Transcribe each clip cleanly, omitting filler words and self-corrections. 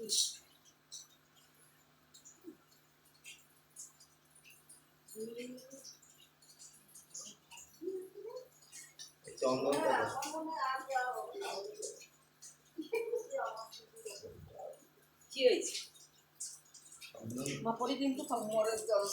কি হয়েছে বাপরে কিন্তু মরের জল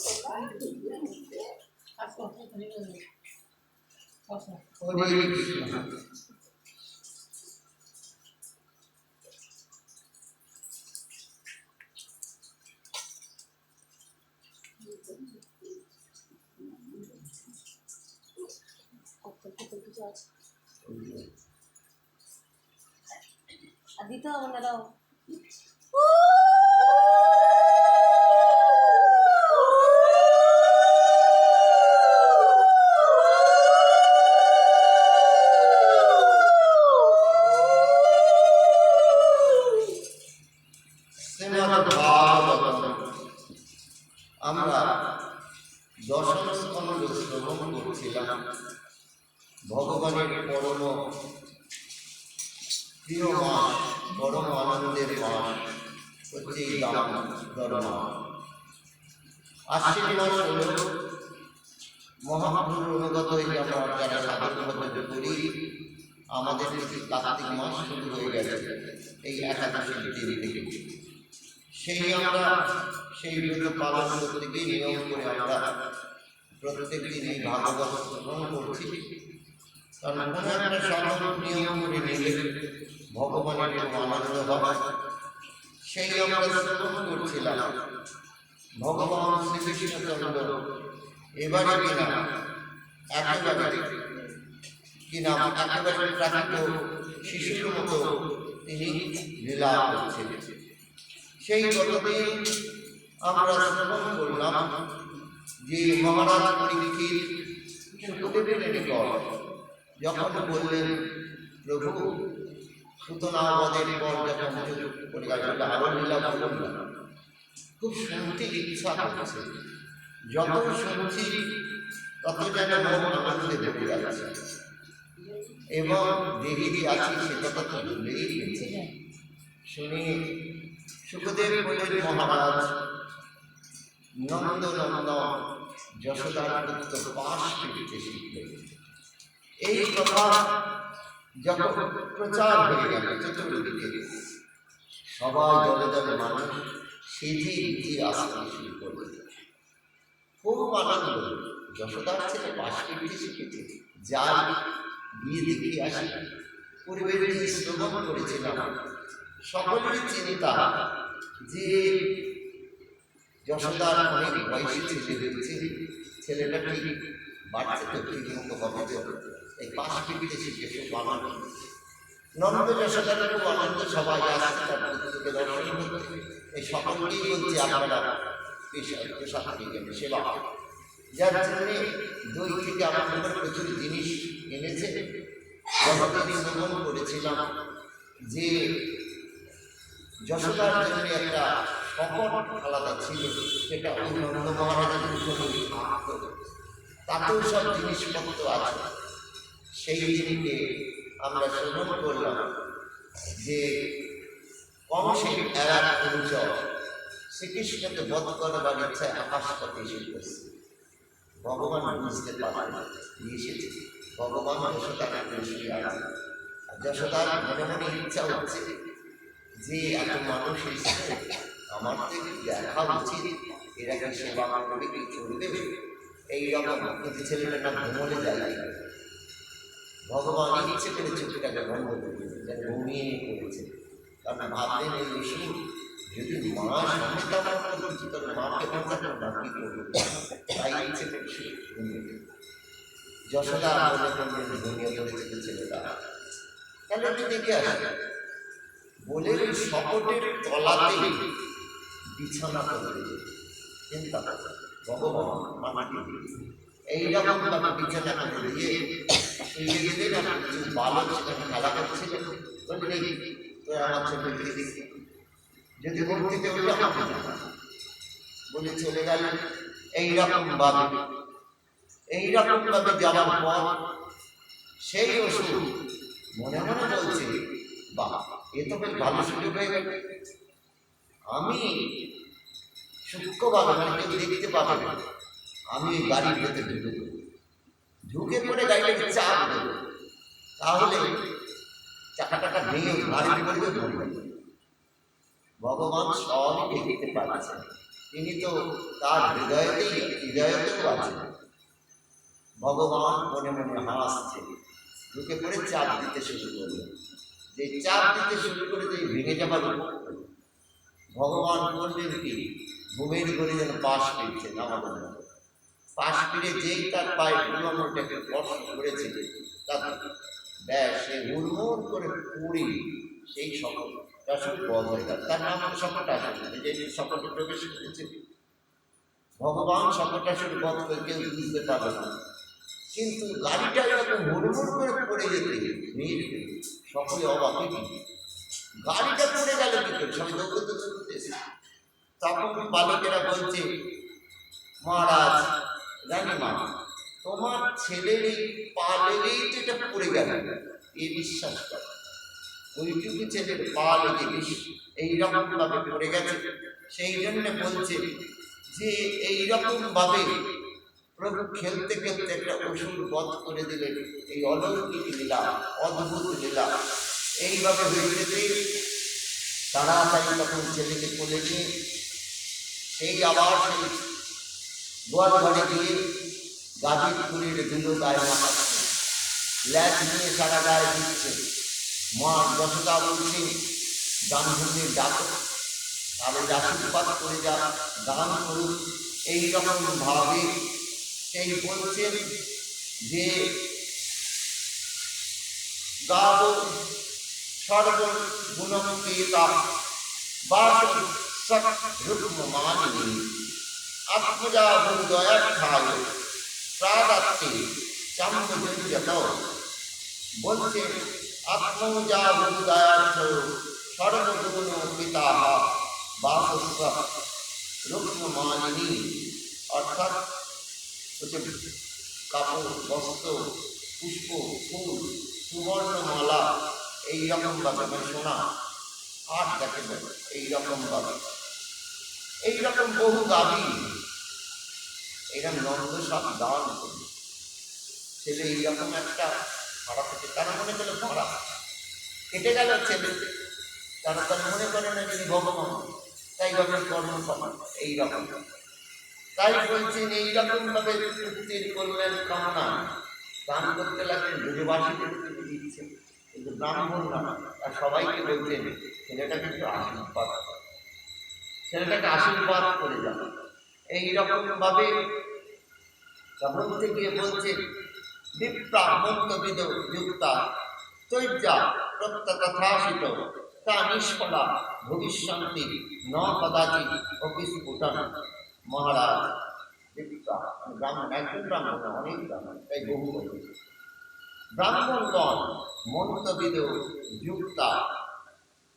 দিতে হবে না দাও আমরা দশম স্কন্ধ শ্রবণ করছিলাম। ভগবানের পরম প্রিয় মাস, পরম আনন্দের মাস হচ্ছে এই দামোদর মাস। আশ্বিন মাস হল মহাপ্রভুর অনুগত হয়ে আমরা যারা সাধন করি, আমাদের কার্তিক মাস শুরু হয়ে গেছে এই একাদশীর দিন থেকে। সেই ব্রত পালন করতে গিয়ে নিয়ম করে আমরা প্রত্যেক দিন এই ভাগবত শ্রবণ করছি। কারণ কোনো একটা সাধন নিয়ম করে নিলে ভগবানের আনন্দ হয়। সেই আমরা শ্রবণ করছিলাম। ভগবান শ্রীকৃষ্ণচন্দ্র এবারে একেবারে প্রাকৃত শিশুর মতো তিনি লীলা করছিলেন। সেই গতদিন আমরা শ্রবণ করলাম যে মহারাজ পরীক্ষিত সুখদেবের নিকট যখন বললেন, প্রভু সুতনাবদের পর যখন আরো লীলা বলুন না, খুব শুনতে ইচ্ছা করছে, যত শুনছি তত যেন মন আনন্দে ভরে যাচ্ছে এবং দেরি আছি সে কথা তো ভুলেই গেছে। শুনি সুখদেব বললেন, মহারাজ নন্দনন্দন যশোদার পুত্র পাশ ফিরিতে শিখলেন। এই কথা যখন প্রচার হয়ে গেল চতুর্দিকে, সবাই দলে দলে মানুষ সেজে গিয়ে আসতে শুরু করল। খুব আনন্দ, যশোদার ছেলে পাশ ফিরিতে শিখেছে, যাই গিয়ে দেখে আসি। পূর্বের যে শ্রবণ করেছিলাম সকলের চিন্তা যে যশোদার অনেক বয়সী ছেলে হয়েছে, ছেলেটা ঠিক বাড়ছে তো ঠিক মতো হবে, এই পাশ ফিরিতে শিখে খুব আনন্দ। নন্দ যশোদার খুব আনন্দ, সবাই আসছে তার পুত্রকে দর্শন করতে। এই সকলকেই বলছে আপনারা প্রসাদ খেয়ে যাবে, সেবা। যার জন্যে দই থেকে আমাদের প্রচুর জিনিস এনেছে। গতদিন শ্রবণ করেছিলাম যে যশোদার জন্য একটা শপথ আলাদা ছিল, সেটা ওই নন্দ মহারাজের উপরে থাকত, তাতেও সব জিনিসপত্র আছে। সেই দিনকে আমরা শ্রবণ করলাম যে কংসের এক অনুচর শ্রীকৃষ্ণকে বধ করবার ইচ্ছায় আকাশপথে এসে পড়েছে। ভগবান বুঝতে পারেন এসেছে, ভগবান যশোদাকে বসিয়ে আছে। যশোদার মনে মনে ইচ্ছা হচ্ছে যে এত মানুষ এসেছে, আমার তো দেখা উচিত, এরা কি সেবা করবে, কি চলবে, এইরকম। কিন্তু ছেলেটার নাম ঘুমলে যায়। ভগবান ইচ্ছে করে চোখটাকে বন্ধ করে যেন ঘুমিয়ে পড়েছে। কারণ ভাবলেন এই ঋষি যদি মা সমস্যা করছি তবে মাকে বাঁচানো বাকি করবে, তাই ইচ্ছে করছে ঘুমিয়ে। যশোদা মনে করলেন ঘুমিয়ে পড়েছে ছেলেটা, তাহলে একটু দেখে আসে বলে ওই শপথের তলাতে বিছানা করে চিন্তা ভগবান মাটি এইরকম ভাবে বিছানা করে দিয়ে শুয়ে গেলেন। কিছু বালক সেখানে খেলা করছিলেন, বললেন তোরা আমার ছেলেকে দেখি, যদি ঘুম থেকে উঠে আমাকে জানা বলে চলে গেলেন। এইরকম ভাবে যাওয়ার পর সেই অসুর মনে মনে বলছে, বাহ এ তো বেশ ভালো সুযোগ হয়ে গেল, আমি সূক্ষ্মভাবে মানে কেউ দেখতে পাবে না, আমি ওই গাড়ির ভেতরে ঢুকে পড়ে গাড়িটাকে চাপ দেবো, তাহলে চাকাটাকা ভেঙে গাড়ির পড়বে ধরবে। ভগবান সবই দেখতে পাচ্ছেন, তিনি তো তার হৃদয়তেও আছেন। ভগবান মনে মনে হাসছে, ঢুকে পড়ে চাপ দিতে শুরু করবে। যে চাপ দিতে শুরু করে যে ভেঙে যাবার ভগবান করবেন কি, ঘুমের ঘরে যেন পাশ ফিরছেন আমাদের মতো। পাশ ফিরে যেই তার পায়ে পুরনোটাকে স্পর্শ করেছে, তার ব্যাস সে হুড়মুড় করে পুরি সেই সকলটা শুধু বধ হয়ে গেল। তার নাম সকলটা আসলে যে সকলটা প্রবেশ করেছে ভগবান, সকলটা শুধু বধ করে কেউ বুঝতে পারবে না। কিন্তু গাড়িটা যখন হুড়মুড় করে পড়ে যেতে সকলে অবাক, গাড়িটা পড়ে গেল কি করে, সবাই দৌড়তে দৌড়তে এসেছে। তখন বালকেরা বলছে, মহারাজ রানীমা, তোমার ছেলের এই পা লেগেই তো এটা পড়ে গেল, এ বিশ্বাস কর। ওইটুকু ছেলের পা লেগে এইরকম ভাবে পড়ে গেছে। সেই জন্য বলছে যে এইরকম ভাবে প্রভু খেলতে খেলতে একটা অসুর বধ করে দিলেন। এই অলৌকিক লীলা, অদ্ভুত লীলা এইভাবে হয়ে যেতে তাড়াতাড়ি তখন ছেলেকে কোলে নিয়ে সেই আবার সেই গোয়াল ঘরে গিয়ে গাভীর ফুলের ধুলো গায়ে মাখাচ্ছে, ল্যাচ নিয়ে সারা গায়ে দিচ্ছে। মা যশোদা বলছে, গান্ধীর ডাকো, তাদের আশীর্বাদ করে যা, দান করুন। এইরকম ভাবে সেই বলছেন যে গাব সর্বগুণমকেতা বাস রূপমানিনী আত্মজা দয়ার্থায় প্রাদাত্তে চাম্বজত। বলছে আত্মজা দয়ার্থ সর্বগুণ পিতা বাস রূপমানিনী, অর্থাৎ হচ্ছে কাপড়, বস্ত্র, পুষ্প, ফুল, সুবর্ণমালা এইরকমভাবে, মানে সোনা আর যাকে বলে এইরকমভাবে, এইরকম বহু গাভী এইরকম নন্দ সব দান করি। ছেলে এইরকম একটা ভাড়া থেকে তারা মনে করলে ভাড়া কেটে গেল ছেলে, তারা তার মনে করে না যিনি ভগবান, তাই ভাবে কর্ম সমান এইরকম। তাই বলছেন এইরকম ভাবে পুত্রের কল্যাণ কামনা দান করতে লাগলেন। ব্রজবাসীকে দিচ্ছে, কিন্তু ব্রাহ্মণ না, আর সবাইকে বলছেন ছেলেটাকে একটু আশীর্বাদ, ছেলেটাকে আশীর্বাদ করে যান। এইরকম ভাবে বলতে গিয়ে বলছে বিপ্রা মন্তবিদ যুক্তা তৈজা প্রত্যথাসিত তা নিষ্ফলা ভবিষ্যন্তি ন কদাচিৎ অপিস্ফুটন। মহারাজ বিপ্রা ব্রাহ্মণ, একজন ব্রাহ্মণ না, অনেক ব্রাহ্মণ, তাই বহু বলেছে। ব্রাহ্মণগণ মন্তবিদ যুক্তা,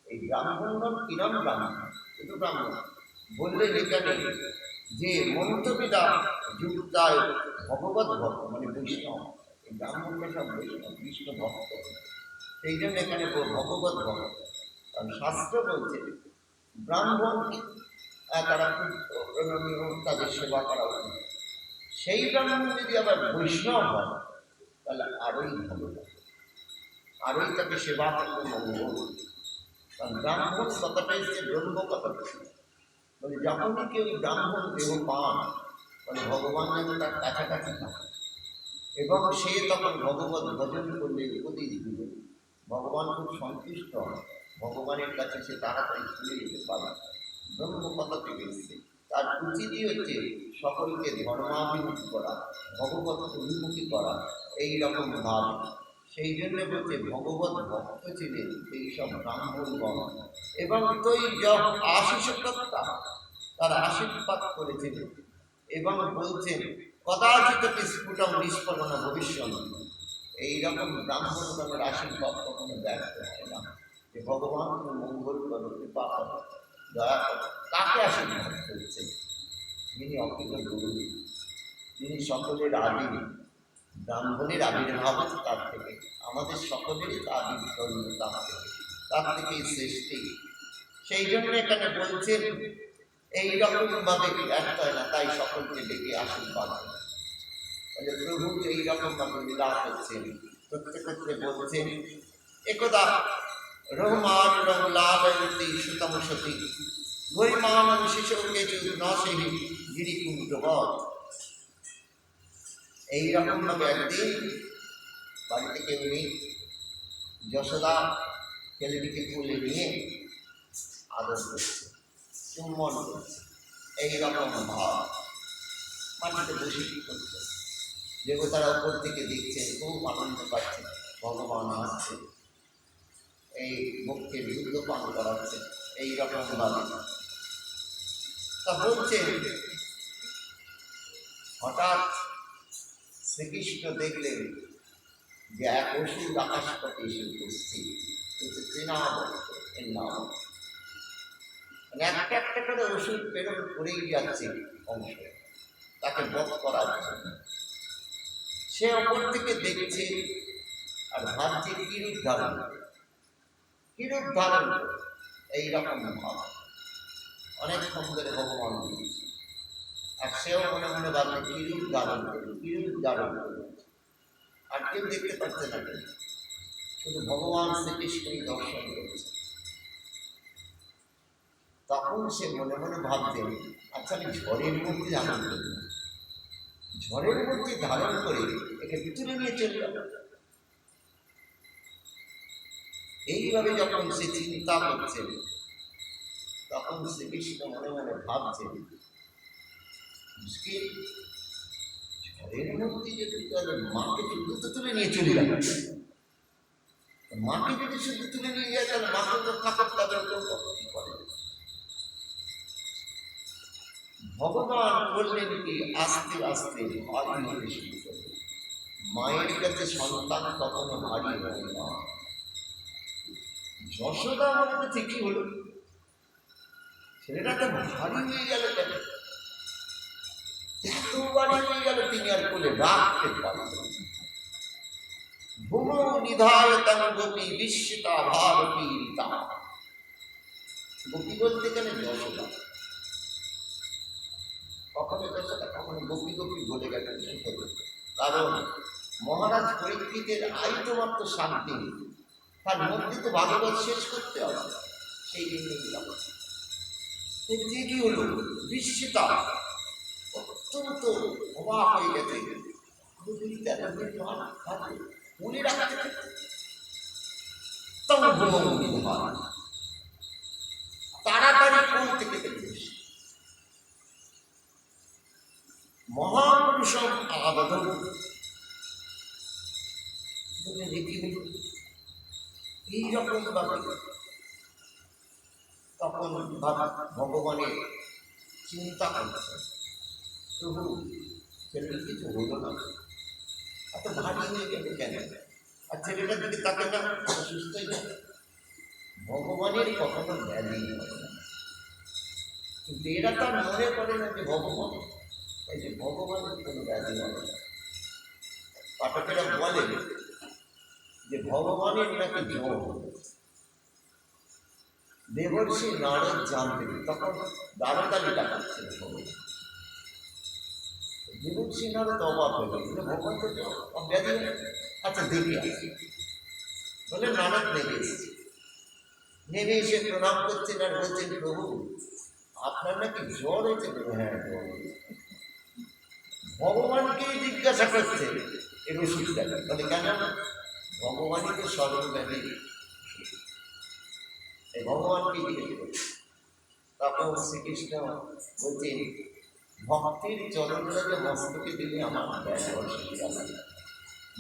এই ব্রাহ্মণগণ কিরম ব্রাহ্মণ, শুধু ব্রাহ্মণ বললেন এখানে যে মন্তবিদা যুক্তায় ভগবত ভক্ত, মানে বৈষ্ণব। এই ব্রাহ্মণরা সব বৈষ্ণব, বিষ্ণু ভক্ত, সেই জন্য এখানে ভগবত ভক্ত। কারণ শাস্ত্র বলছে ব্রাহ্মণ তারা খুব তাদের সেবা করা উচিত। সেই ব্রাহ্মণ যদি আবার বৈষ্ণব হয় তাহলে আরোই ভালো, আরোই তাকে সেবা করতে মঙ্গল। কারণ ব্রাহ্মণ কথাটা এসছে ব্রহ্ম কথা, মানে যখনই কেউ ব্রাহ্মণ দেহ পান মানে ভগবান যেন তার কাছাকাছি থাকে, এবং সে তখন ভগবত ভজন করলে উপদেশ দিবে, ভগবান খুব সন্তুষ্ট হয়, ভগবানের কাছে সে তাড়াতাড়ি ফিরে যেতে পারে। ব্রহ্ম কথা থেকে এসছে। তার উচিতই হচ্ছে সকলকে ধর্মাভিমুখী করা, ভগবত অভিমুখী করা, এইরকম ভাব। সেই জন্য বলছে ভগবত ভক্ত ছিলেন এইসব ব্রাহ্মণগণ, এবং তৈ আশিসকর্তা তার আশীর্বাদ করেছিলেন। এবং বলছেন কদাচিৎ স্ফুটম নিষ্ফলন ভবিষ্যৎ। এইরকম ব্রাহ্মণগণের আশীর্বাদ কখনো ব্যর্থ হয় না, যে ভগবান মঙ্গল করো, কৃপা করো, দয়া করো। কাকে আশীর্বাদ করছে? যিনি অখিল গুরু, যিনি সকলের আদি, ব্রাহ্মণের আবির্ভাব তার থেকে, আমাদের সকলেরই আবির্ভাব তার থেকে, তার থেকেই সৃষ্টি। সেই জন্য এখানে বলছেন এইরকম ভাবে একটা না, তাই সকলকে ডেকে আশীর্বাদ বলে প্রভু এইরকম ভাবে লীলা করছেন। করতে করতে বলছেন একদা রহমান রংলালয়তি সুতম সতী গরিমান শিশুকে নসেহি গিরিকুণ্ডবৎ। এইরকম ভাবে একদিন বাড়িতে কেউ নেই, যশোদা ছেলেটিকে তুলে নিয়ে আদর করছে, চুম্বন করছে, এইরকম ভাব মাটিতে বসে কি করছে। দেবতারা উপর থেকে দেখছেন, খুব আনন্দ পাচ্ছে, ভগবান আসছে, এই মুখকে দুগ্ধ পান করাচ্ছে এইরকম ভাবে। তা বলছেন হঠাৎ শ্রীকৃষ্ণ দেখলেন যে এক ওষুধ আকাশপথে এসে উপস্থিত, কিন্তু এর নাম মানে একটা একটা করে ওষুধ প্রেরণ করেই যাচ্ছে অংশ, তাকে বধ করার জন্য। সে অপর থেকে দেখছে আর ভাবছে কিরূপ ধারণ, কিরূপ ধারণ এইরকম ভাব অনেকক্ষণ ধরে ভগবান দিয়েছে। আর সেও মনে মনে ভাবছে কিরূপ ধারণ করবে, কিরূপ ধারণ করবে। আর কেউ দেখতে পাচ্ছে না, কেন শুধু ভগবান শ্রীকৃষ্ণই দর্শন করছে। তখন সে মনে মনে ভাবতেন, আচ্ছা আমি ঝড়ের মধ্যে ধারণ করি, ঝড়ের মধ্যে ধারণ করে একে তুলে নিয়ে চলে যাব। এইভাবে যখন সে চিন্তা করছেন, তখন শ্রীকৃষ্ণ মনে মনে ভাবছেন মুশকিল, ঝড়ের মধ্যে যদি মাকে শুধু তো তুলে নিয়ে চলে যাবে, মাকে যদি শুধু তুলে নিয়ে যায় তাহলে মাকে তো থাকার তাদের কি করে। ভগবান বললেন কি আস্তে আস্তে ভারী হতে শুরু করবে। মায়ের কাছে সন্তান কখনো ভারী হয় না। যশোদা মনে কাছে কি হলো, ছেলেটা তো ভারী হয়ে গেল, কেন এত ভারী হয়ে গেল তিনি আর কোলে রাখতে পারলেন। ভূমৌ নিধায় তং গোপী বিস্মিতা ভারপীড়িতা। গোপী বলতে গেলে যশোদা, কখনো যশোদা কখনো গোপী গোপী বলে গেলেন। কারণ মহারাজ পরীক্ষিতের আয়ু তো মাত্র 7 দিন, তার মধ্যে তো ভাগবত শেষ করতে হবে। সেই দিন কি হলো, বিস্মিতা অত্যন্ত অবাক হয়ে গেছে। মনে রাখতে তাড়াতাড়ি কোন থেকে মহাপুরুষম আবদন এইরকম ব্যাপার। তখন ভগবানের চিন্তা করছে, প্রভু ছেলেটার কিছু হলো না, এত ভারী হয়ে গেল কেন, আর ছেলেটার দিকে তাকে না সুস্থই না। ভগবানের কখনো ব্যাধি হয় না, কিন্তু এরা তার মনে করে না যে ভগবান, এই যে ভগবানের কোনো ব্যাধি হয় না। পাঠকেরা বলে যে ভগবানের নাকি জ্বর। দেবর্ষি নারদ জানতেন, তখন দাঁড়াতালি কাটাচ্ছেন ভগবান। দেবর্ষি নারদ অবাক হয়ে গেল, ভগবান তো ব্যাধি হয়। আচ্ছা দেখি আসি বলে নারদ নেমে এসেছে। নেমে এসে প্রণাম করছেন আর বলছেন, প্রভু আপনার নাকি জ্বর হয়েছে। হ্যাঁ জ্বর। ভগবানকেই জিজ্ঞাসা করছে এর ওষুধ দেখা, বলে কেন, ভগবানই তো সর্বব্যাধি, এই ভগবানকে জিজ্ঞেস করছে। তখন শ্রীকৃষ্ণ বলছেন, ভক্তির চরণরাজে মস্তকে দিলে আমার ব্যাধি অসুবিধা লাগে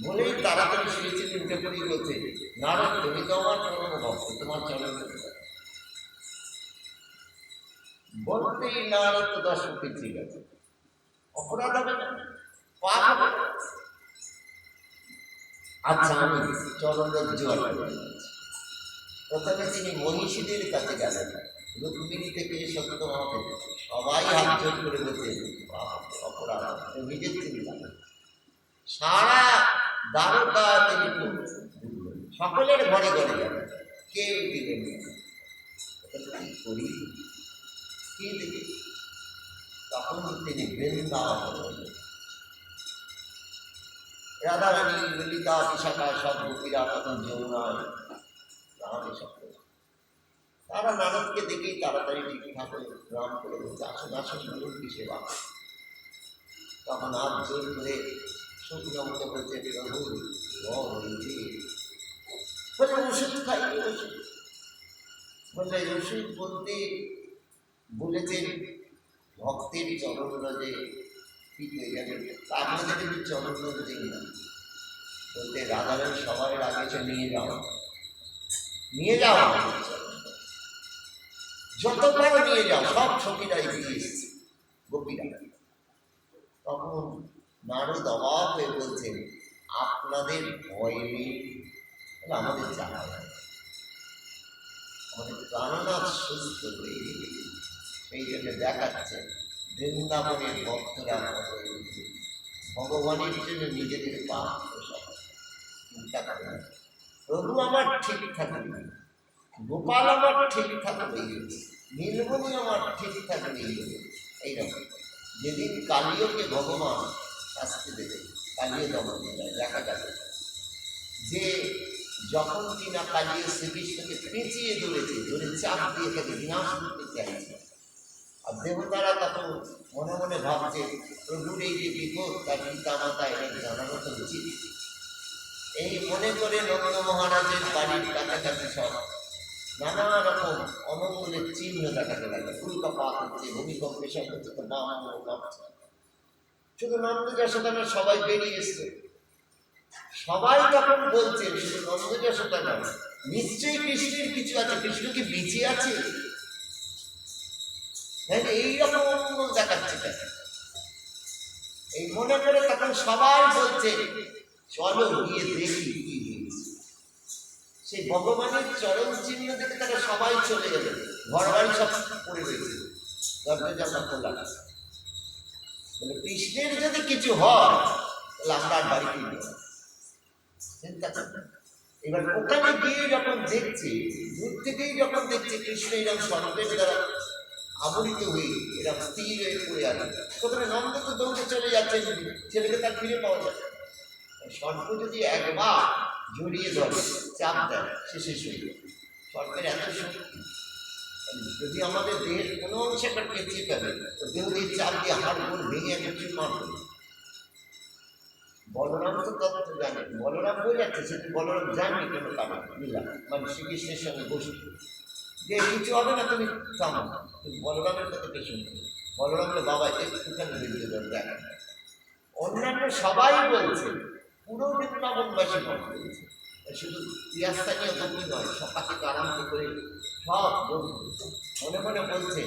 বলেই তাড়াতাড়ি শুয়েছে। উঠে পড়েই বলছে, নারদ তুমি তো আমার চরণ ভক্ত, তোমার চরণ বলতেই নারদ তো 10 ফুট ঠিক আছে, অপরাধ হবে না, পাপ হবে। আচ্ছা আমি চরণের জোয়ার প্রথমে তিনি মহিষীদের কাছে গেলেন, রুক্মিণী থেকে সত্যভাবে সবাই হাত জোর করে বলছে অপরাধ, নিজের চিন্তা সারা দ্বারকা তিনি সকলের ঘরে ঘরে গেলেন, কেউ দিলেন। কি করি কি দেখি? তখন তিনি বৃন্দাবন রাধারানী ললিতা বিশাখা সব গোপীরা তখন যমুনায় রামে সব তারা নারদকে দেখেই তাড়াতাড়ি ঠিকঠাক হয়ে রাম করে বলছে আসুন আসুন বলুন কি সেবা। তখন আর জোর করে শুকনো মতো বলছে প্রভু বলে ওষুধ খাইনি ওষুধ বললে ওষুধ বলতে বলেছেন ভক্তের চরণরজে ঠিক হয়ে যাবে। আপনাদের কিন্তু চরণরজ দিই না বলতে রাধারানী সবাই আগে নিয়ে যাও নিয়ে যাও যতবার নিয়ে যাও সব সখীরাই দিয়ে এসেছে গোপীরা। তখন নারদ অবাক হয়ে বলছেন আপনাদের ভয় নেই? আমাদের জানা যায় আমাদের প্রাণনাথ সুস্থ হয়ে সেই জন্য দেখাচ্ছে বৃন্দাবনের ভক্তরা ভগবানের জন্য নিজেদের পাপ চিন্তা করে না। প্রভু আমার ঠিকঠাক নেই, গোপাল আমার ঠিকঠাক নেই, নীলমণি আমার ঠিকঠাক নেই। এইরকম যেদিন কালীয়কে ভগবান শাস্তি দেবে, কালীয় দমন দেখা যাবে যে যখন কিনা কালীয় শ্রীকৃষ্ণকে পেঁচিয়ে ধরেছে, ধরে চাপ দিয়ে তাকে বিনাশ করতে চাইছে, আর দেবতারা তখন মনে মনে ভাবছে প্রভুর এই যে বিপদ তার পিতা মাতা এটা জানানো তো উচিত। এই মনে করে নন্দ মহারাজের বাড়ির কাছাকাছি সব নানা রকম অমঙ্গলের চিহ্ন দেখাতে লাগে, উল্কাপাত হচ্ছে, ভূমিকম্পে সব হচ্ছে, তো কাঁপছে। শুধু নন্দ যশোদানা সবাই বেরিয়ে এসছে, সবাই তখন বলছে শুধু নন্দ যশোদানা নিশ্চয়ই কৃষ্ণের কিছু আছে, কৃষ্ণ কি বেঁচে আছে? এইরকম অমঙ্গল দেখাচ্ছে। এই মনে করে তখন সবাই বলছে চলো গিয়ে দেখি কি হয়েছে। সেই ভগবানের চরণ চিহ্ন দেখে তারা সবাই চলে গেল, ঘর বাড়ি সব পড়ে রয়েছে, দরজা জানলা খোলা। বলে কৃষ্ণের যদি কিছু হয় তাহলে আমরা আর বাড়ি ফিরব না। চিন্তা করবেন। এবার ওখানে গিয়ে যখন দেখছে, দূর থেকেই যখন দেখছে কৃষ্ণ এরকম সর্বের দ্বারা আবরিত হয়ে এরা স্থির হয়ে পড়ে আছে, প্রথমে নন্দ তো দৌড়ে চলে যাচ্ছে, ছেলেকে তার ফিরে পাওয়া যায়। সর্প যদি একবার জড়িয়ে ধরে চাপ দেয় সে শেষ হয়ে যায়। সর্পের এত শক্তি, যদি আমাদের দেহের কোনো অংশে একটা পেঁচিয়ে ফেলে তো দেহ দিয়ে চাপ দিয়ে হাড় গোড় ভেঙে একটা চুরমার করে। বলরাম তো তত্ত্ব জানেন, বলরাম বোঝাচ্ছে সেটা বলরাম জাননি কোনো কারণ মিলা মানে শ্রীকৃষ্ণের সঙ্গে বসে যে কিছু হবে না, তুমি থামো, তুমি বলরামের কথাকে শুনবে। বলরামের বাবা একটুখানি বেরিয়ে দেন দেখেন। অন্যান্য সবাই বলছে, পুরো বৃন্দাবনবাসী বলছে, শুধু ক্রিয়াস্থানীয় গোপী নয়, সকাল থেকে আরম্ভ করে সব বন্ধু মনে মনে বলছে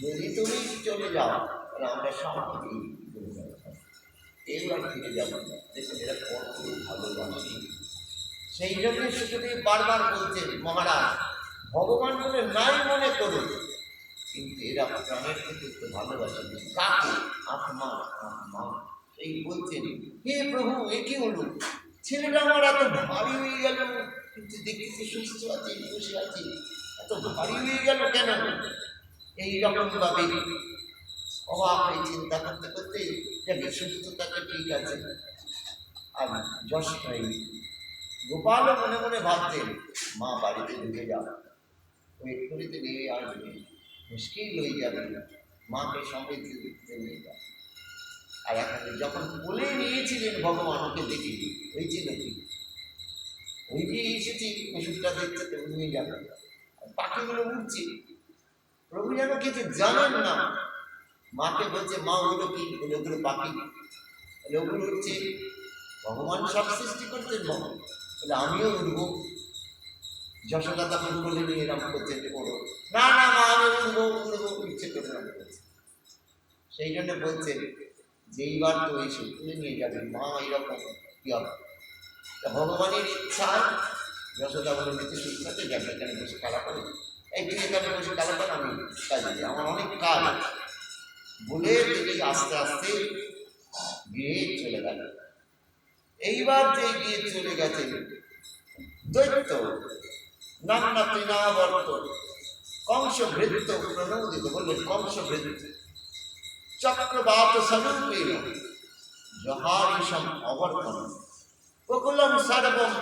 যদি তুমি চলে যাও তাহলে আমরা সব চলে যাবো, এইবার ফিরে যাবো না। দেখুন এরা কত ভালোবাসি। সেই জন্য সুখদেব বারবার বলছে মহারাজ ভগবান বলে নাই মনে করুন, কিন্তু এরা প্রাণের ক্ষেত্রে তো ভালোবাসে কাকে? আত্মা আত্মা। এই বলছেন হে প্রভু এ কি হলো, ছেলেটা আমার এত ভারী হয়ে গেল, কিন্তু দেখতে সুস্থ আছে, বসে আছে, এত ভারী হয়ে গেল কেন? এইরকম ভাবে অবাক হয়ে চিন্তা করতে করতে যাকে সুস্থতাটা ঠিক আছে। আর যশ গোপালও মনে মনে ভাবছেন মা বাড়িতে ঢুকে যাবে, ওয়েট করিতে নিয়ে আসবে, মুশকিল হয়ে যাবে, মাকে সমৃদ্ধি দিতে নিয়ে যাবে। আর এখন যখন বলে নিয়েছিলেন ভগবান ওকে দেখে হয়েছিল কি, ওই যে এসেছি ওষুধটা দেখতে তো নিয়ে যাবে, পাখিগুলো উঠছে, প্রভু যেন কিছু জানেন না। মাকে বলছে মা ওগুলো কি? ওগুলো পাখি, ওগুলো উঠছে, ভগবান সব সৃষ্টি করতেন ভগবান বলে আমিও উঠবো। যশোদা তখন বলে নিয়ে এরকম করছেন যে বলো না না মা আমি উঠবো উঠবো, ইচ্ছে করে না বলছে। সেই জন্য বলছেন যে এইবার তো এই তুলে নিয়ে যাবেন মা, এরকম কি হবে? তা ভগবানের ইচ্ছা যশোদা বলে নিতে সুস্থ থাকে যাবে, এখানে বসে খেলা করে, এই তুই এখানে বসে খেলা করে, আমি কাজে আমার অনেক কাজ বলে তিনি আস্তে আস্তে গিয়ে চলে গেল। এইবার যে গিয়ে চলে গেছে দৈত্য নাম না তৃণাবর্ত, কংস ভৃত্য প্রণোদিত, বললেন কংস ভৃত্য চক্রবাত স্বরূপেণ জহারিষম অবর্তন প্রকুলম সর্বম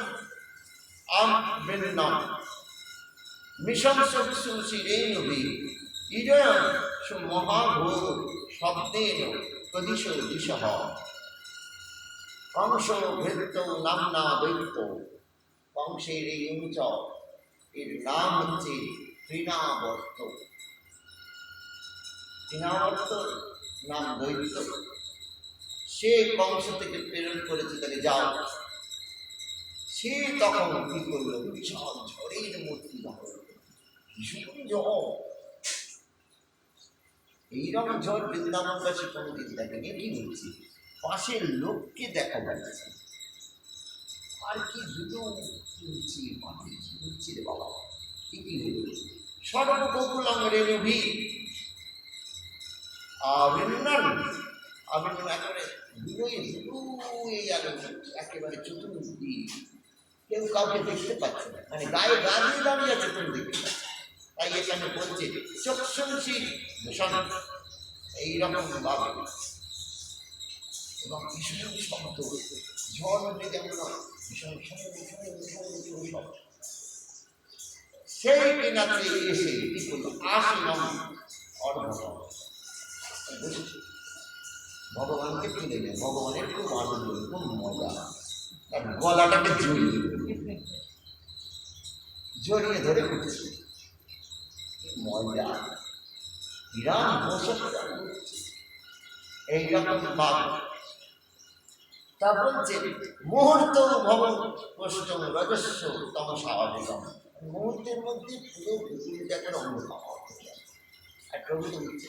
আমৃণ্যম মিশম শিরেণুভি ইডয়ং সুমহাঘোর শব্দেন প্রদিশ দিশঃ। কংস ভৃত্য নামনা দৈত্য, কংসের এই অঞ্চল এর নাম হচ্ছে তৃণাবর্ত। তৃণাবর্ত নাম দৈত্য। সে কংস থেকে প্রেরণ করেছে তাকে যাও। সে তখন কি করলো, বিশাল ঝড়ের মূর্তি ধারণ করল। ভীষণ ঝড়, এইরকম ঝড় বৃন্দাবনবাসী কোনোদিন দেখেনি। কি বলছি, পাশের লোককে দেখা যাচ্ছে আর কি দুটো কিনছি মাটি কিনছি রে বাবা, কি হলো সর্ববকুলং রেণুভি আবৃণ্যন আবৃণ্যন একেবারে দুটোই দুটোই একেবারে চতুর্দিক, কেউ কাউকে দেখতে পাচ্ছে না, মানে গায়ে গা দিয়ে দাঁড়িয়ে আছে কেউ দেখতে পাচ্ছে। তাই এখানে বলছে চক্ষুষী ভূষণ এইরকম ভাবে এবং ভীষণ শব্দ, ঝড় হলে যেমন ভীষণ শব্দ। সেই কিনাতে এসে কি করলো, আসলাম অর্ধ ভগবানকে তুলে নেয়। ভগবানের খুব আনন্দ, খুব মজা, তার গলাটাকে জড়িয়ে ধরে উঠছে, মজা বিরাম বসে এইরকম ভাব। তা বলছে মুহূর্ত ভবন কষ্টম রজস্ব তমসা অধিকম, মুহূর্তের মধ্যে পুরো পৃথিবীটাকে অনুভব আর প্রভু বলছে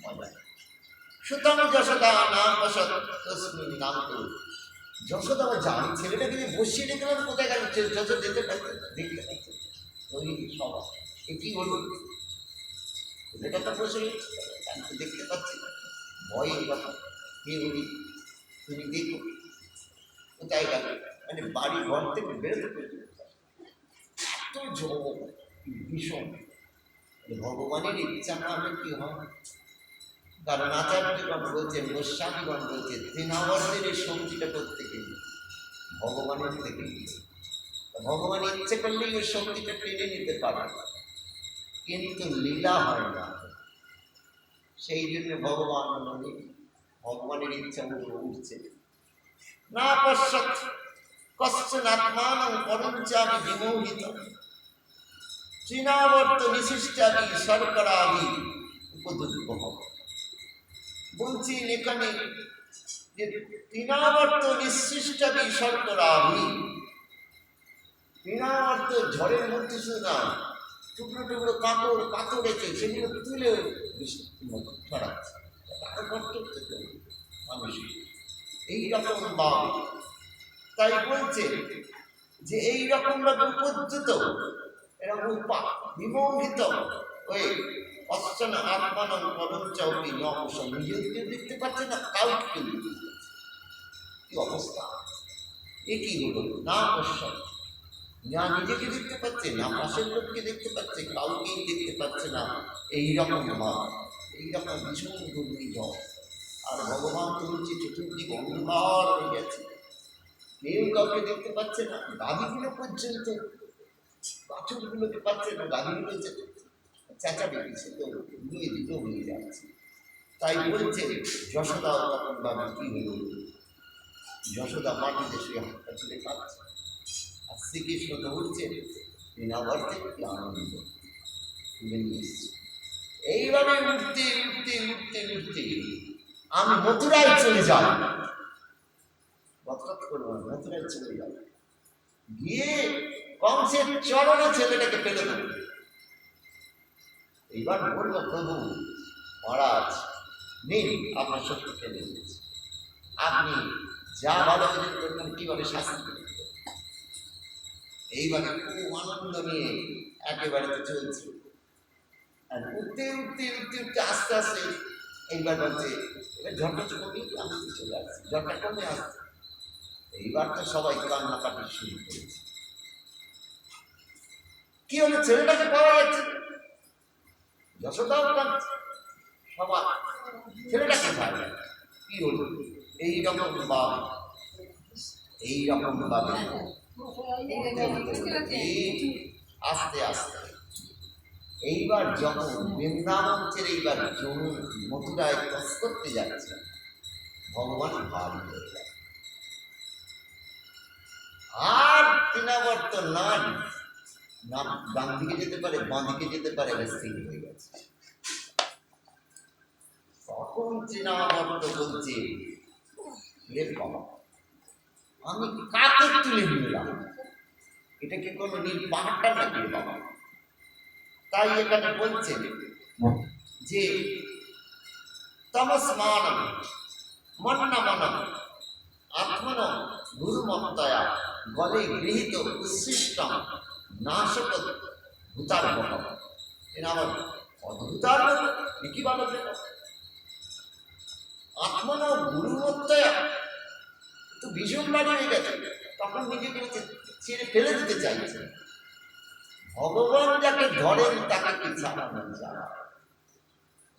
মজা। সুতরাং যশোদা নাম বসত তসমিন নাম তো যশোদা আমার জানি ছেলেটাকে যে বসিয়ে রেখেলাম, কোথায় গেল যশোদ যেতে পারবে দেখতে পাচ্ছে ওই সব কি হলো, ছেলেটা বসে দেখতে পাচ্ছি ভয়ে কথা কে বলি তুমি দেখো কোথায় গেল, মানে বাড়ি ঘর থেকে বেরোতে এত ঝড় ভীষণ। ভগবানের ইচ্ছা না হলে কি হয়, কারণ আচার্যগণ বলছেন, গোস্বামীগণ বলছেন তৃণাবর্তের এই শক্তিটা প্রত্যেকে ভগবানের থেকে। ভগবান ইচ্ছে করলেই ওই শক্তিটা টেনে নিতে পারে, কিন্তু লীলা হয় না। সেই জন্য ভগবানের ইচ্ছা উঠছে না। পশ্চাৎ কশ্চন আত্মান পরঞ্চামি বিমোহিত তৃণাবর্ত নিশিষ্টাবি শর্করাবি উপদ্রুপ। বলছি এখানে যে তৃণাবর্ত নিঃসৃষ্টাবি শর্করাবি, তৃণাবর্ত ঝড়ের মধ্যে শুধু না, টুকরো টুকরো পাথর রেখে সেগুলো তুলে ছড়াচ্ছে, আরো কষ্ট হচ্ছে মানুষ এইরকম ভাব। তাই বলছে যে এইরকম ভাবে উপদ্রুত, এরকম বিমোহিত হয়ে অশ্চন আত্মানং পরঞ্চাপি নকশন, নিজেকে দেখতে পাচ্ছে না, কাউকে দেখতে পাচ্ছে। কি অবস্থা, এ কি হলো, না অশ্বন, না নিজেকে দেখতে পাচ্ছে না, পাশের লোককে দেখতে পাচ্ছে, কাউকেই দেখতে পাচ্ছে না। এইরকম ভাব, এইরকম ভীষণ দুর্বিধ। আর ভগবান তুলছে চতুর্দিক অন্ধকার হয়ে গেছে, কেউ কাউকে দেখতে পাচ্ছে না, গাভীগুলো পর্যন্ত বাছুরগুলোকে পাচ্ছে না, গাভীগুলো চেঁচা বেরিয়েছে তো নিয়ে দিত হয়ে যাচ্ছে। তাই বলছে যশোদা তখন ভাবে কি হলো, যশোদা মাটিতে শুয়ে হাতটা চলে কাঁদছে, আর শ্রীকৃষ্ণ তো উঠছে তৃণাবর্তে, কি আনন্দ তুলে নিয়ে এসছে। এইভাবে উঠতে উঠতে উঠতে উঠতে আমি মথুরায় চলে যাই, বদলাত করবো না, মথুরায় চলে যাই, গিয়ে কংসের চরণে ছেলেটাকে ফেলে দেবো। এইবার বললো প্রভু মহারাজ নিন আপনার শক্তি ফেলে দিয়েছে, আপনি যা ভালো করবেন কিভাবে শাস্তি করবেন। এইভাবে খুব আনন্দ নিয়ে একেবারে তো চলছে, আর উঠতে উঠতে উঠতে উঠতে আস্তে আস্তে এইবার বলছে এবার ঝড়টা কমে আমি চলে আসছি, ঝড়টা কমে আসছে। এইবার তো সবাই কান্নাকাটি শুরু করেছে। কি হলো, ছেলেটাকে পাওয়া যাচ্ছে, যশোদাও কাঁদছে, সবাই। ছেলেটা কোথায়? কি হলো? এইরকম বাপ, এইরকম ভাবে আস্তে আস্তে এইবার যখন বৃন্দাবন ছেড়ে এইবার মথুরায় ক্রস করতে যাচ্ছে, ভগবান ভারী হয়ে গেছে। আর তৃণাবর্ত নান না ডান দিকে যেতে পারে, বাঁ দিকে যেতে পারে, স্থির হয়ে গেছে। তখন তৃণাবর্ত বলছে, রে বাবা, আমি কাকে তুলে নিলাম? এটা কি কোনো নীল পাহাড়টা নাকি বাবা? তাই এখানে বলছে যে তমস্মানম মন্নমনম আত্মন গুরুমত্তয়া গলে গৃহীত উচ্ছিষ্টম নাশক ভূতার বহ। এরা আবার অদ্ভুতার কি বলো? আত্মন গুরুমত্তয়া তো ভীষণ বাড়ি হয়ে গেছে। তখন নিজেকে ছেড়ে ফেলে দিতে চাইছে। ভগবান যাকে ধরেন তাকে কি ছাড়ানো যায়?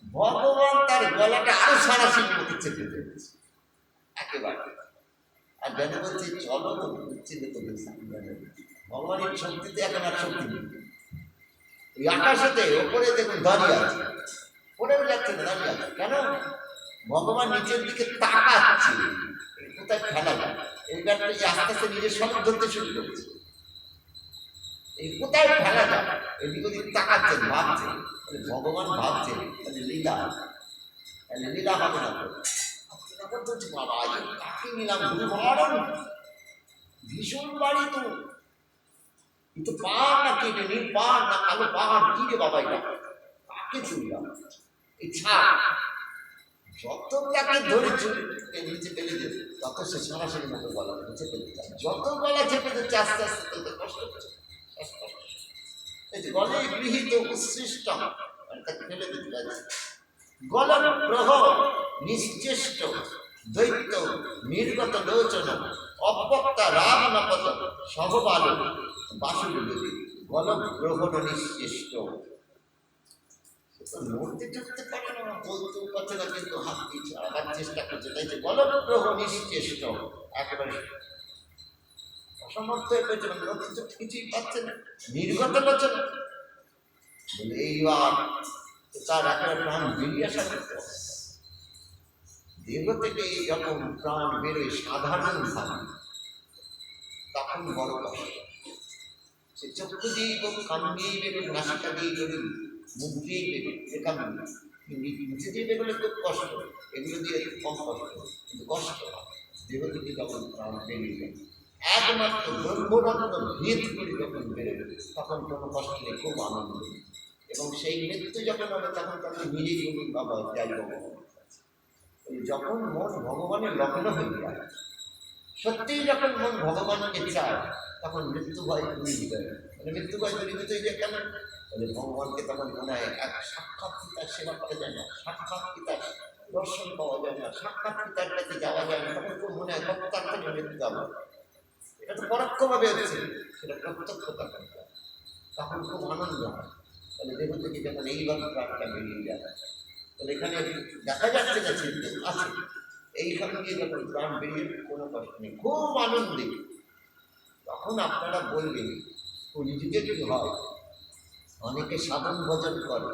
ভগবান তার গলাটা আরো সারাশির মতো চেপে ধরেছে একেবারে। আর যেন বলছে চলো তো ছেলে তোদের সামনে। ভগবানের শক্তিতে এখন আর শক্তি নেই। ওই আকাশেতে ওপরে দেখুন দাঁড়িয়ে আছে, পড়েও যাচ্ছে না, দাঁড়িয়ে আছে। কেন? ভগবান নিচের দিকে তাকাচ্ছে কোথায় ফেলা যায়। এইবার আস্তে আস্তে নিজের সঙ্গে ধরতে শুরু করেছে। এই কোথায় ফেলা যায় এদিক ওদিক তাকাচ্ছেন, ভাবছেন। ভগবান ভাবছেন লীলা, লীলা হবে না। বাবা কাকে নিলাম? ভীষণ বাড়ি তো, কিন্তু পাহাড় না কেটে নীল পাহাড় না কালো পাহাড়, কি রে বাবা এটা? কাকে চুললাম? এই ছাড় যত তাকে ধরে নিচে ফেলে দিতে, তত সে সরাসরি মতো গলা চেপে দিচ্ছে। যত গলা চেপে দিচ্ছে আস্তে আস্তে তত কষ্ট হচ্ছে। গলে গৃহীত উচ্ছিষ্ট তাকে ফেলে দিতে পারছে। গল গ্রহ নিশ্চেষ্ট দৈত্য নির্গত লোচন অবক্তা রাম নপত সহবাল বাসুদেবী গল গ্রহণ নিশ্চেষ্ট। লড়তে চড়তে পারে না, বলতেও পারছে না, কিন্তু হাত দিয়ে ছাড়াবার চেষ্টা করছে। তাই যে গল গ্রহ নিশ্চেষ্ট, একেবারে অসমর্থ হয়ে পেয়েছে, লড়তে কিছুই পাচ্ছে না, নির্গত লোচন। বলে এইবার তার একটা প্রাণ বেরিয়ে আসা করতে হবে। দেহ থেকে যখন প্রাণ বেরোয় সাধারণ ভাবে, তখন বড় কষ্ট। সে চক্ষু দিয়ে কান দিয়ে বেরোয়, নাসিকা দিয়ে বেরোয়, মুখ দিয়ে বেরোয়, এটা নিচে দিয়ে বেরোলে খুব কষ্ট, এগুলো দিয়ে একটু কম কষ্ট, কিন্তু কষ্ট দেহ থেকে যখন প্রাণ বেরিয়ে যায়, একমাত্র ব্রহ্মরত্ন ভেদ করে যখন বেরোবে, তখন কোনো কষ্ট নেই, খুব আনন্দ। এবং সেই মৃত্যু যখন হবে তখন তাকে নিজেই বলুন বাবা যাই ভগবান। যখন মন ভগবানের লগ্ন হয়ে যায়, সত্যিই যখন মন ভগবানকে চায়, তখন মৃত্যু ভয় দূরীভূত হয়। মানে মৃত্যু ভয় দূরীভূত হয়ে যায় কেন? বলে ভগবানকে তখন মনে হয় এক সাক্ষাৎ পিতার সেবা করা যায় না, সাক্ষাৎ পিতার দর্শন পাওয়া যায় না, সাক্ষাৎ পিতার কাছে যাওয়া যায় না। তখন খুব মনে হয় কত তাড়াতাড়ি মৃত্যু হবে। এটা তো পরোক্ষভাবে হচ্ছে, সেটা প্রত্যক্ষতা করতে, তখন খুব আনন্দ হয়। তাহলে দেহ থেকে যখন এইভাবে প্রাণটা বেরিয়ে যায়, তাহলে এখানে দেখা যাচ্ছে না চিন্তা আছে, এইখান দিয়ে যখন প্রাণ বেরিয়ে কোনো কষ্ট নেই, খুব আনন্দে। তখন আপনারা বলবেন কলিযুগে কি হয়? অনেকে সাধন ভজন করে,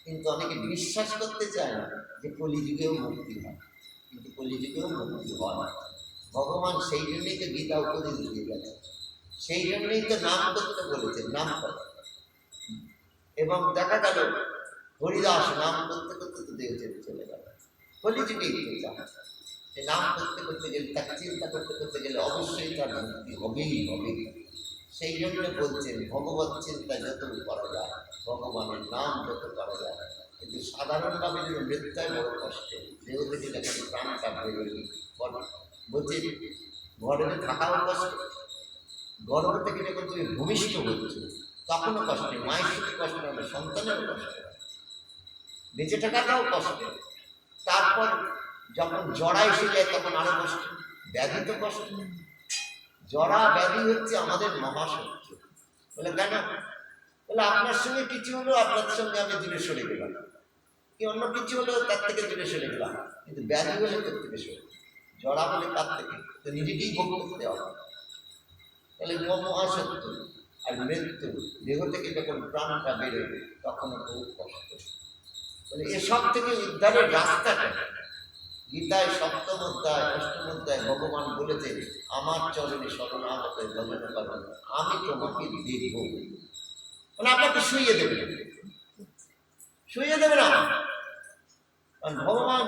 কিন্তু অনেকে বিশ্বাস করতে চায় না যে কলিযুগেও মুক্তি হয়। কিন্তু কলিযুগেও মুক্তি হয়। ভগবান সেই জন্যই তো গীতা উপদেশ দিয়ে গেছে, সেই জন্যই তো নাম করতে বলেছেন, নাম করা। এবং দেখা গেল হরিদাস নাম করতে করতে তো দেহ ছেড়ে চলে গেল। কলিযুগেই তো চায় সে নাম করতে করতে গেলে, তাকে চিন্তা করতে করতে গেলে অবশ্যই তার মুক্তি হবেই হবে। সেই জন্য বলছেন ভগবত চিন্তা যত করা যায়, ভগবানের নাম যত করা যায়, কিন্তু সাধারণভাবে যদি মৃত্যুয় বড় কষ্ট, দেহ থেকে যখন প্রাণটা বেরোয়, বলছে ঘরে থাকাও কষ্ট, গর্ভ থেকে যখন তুমি ভূমিষ্ঠ হচ্ছে তখনও কষ্ট, মায়ের সাথে কষ্ট হবে, সন্তানেরও কষ্ট, বেঁচে থাকাটাও কষ্ট। তারপর যখন জড়া এসে যায় তখন আরো কষ্ট, ব্যাধি তো কষ্ট। জড়া ব্যাধি হচ্ছে আমাদের মহাশত্রু। বলে কেন? বলে আপনার সঙ্গে কিছু হলো, আপনার সঙ্গে আমি দূরে সরে গেলাম, কি অন্য কিছু হলো তার থেকে দূরে সরে গেলাম, কিন্তু ব্যাধি হলে তোর থেকে সরে, জড়া বলে তার থেকে, তো নিজেকেই ভোগ করতে হবে। তাহলে মহাসত্য আর মৃত্যু, দেহ থেকে যখন প্রাণটা বেরোবে তখন বহু কষ্ট। বলে এসব থেকে উদ্ধারের রাস্তাটা গীতায় সপ্তম অধ্যায় অষ্টম অধ্যায় ভগবান বলেছে, আমার চরণে শরণাগত ভজন করো, আমি তোমাকে দেখব। মানে আপনাকে শুইয়ে দেবে, শুইয়ে দেবে না। কারণ ভগবান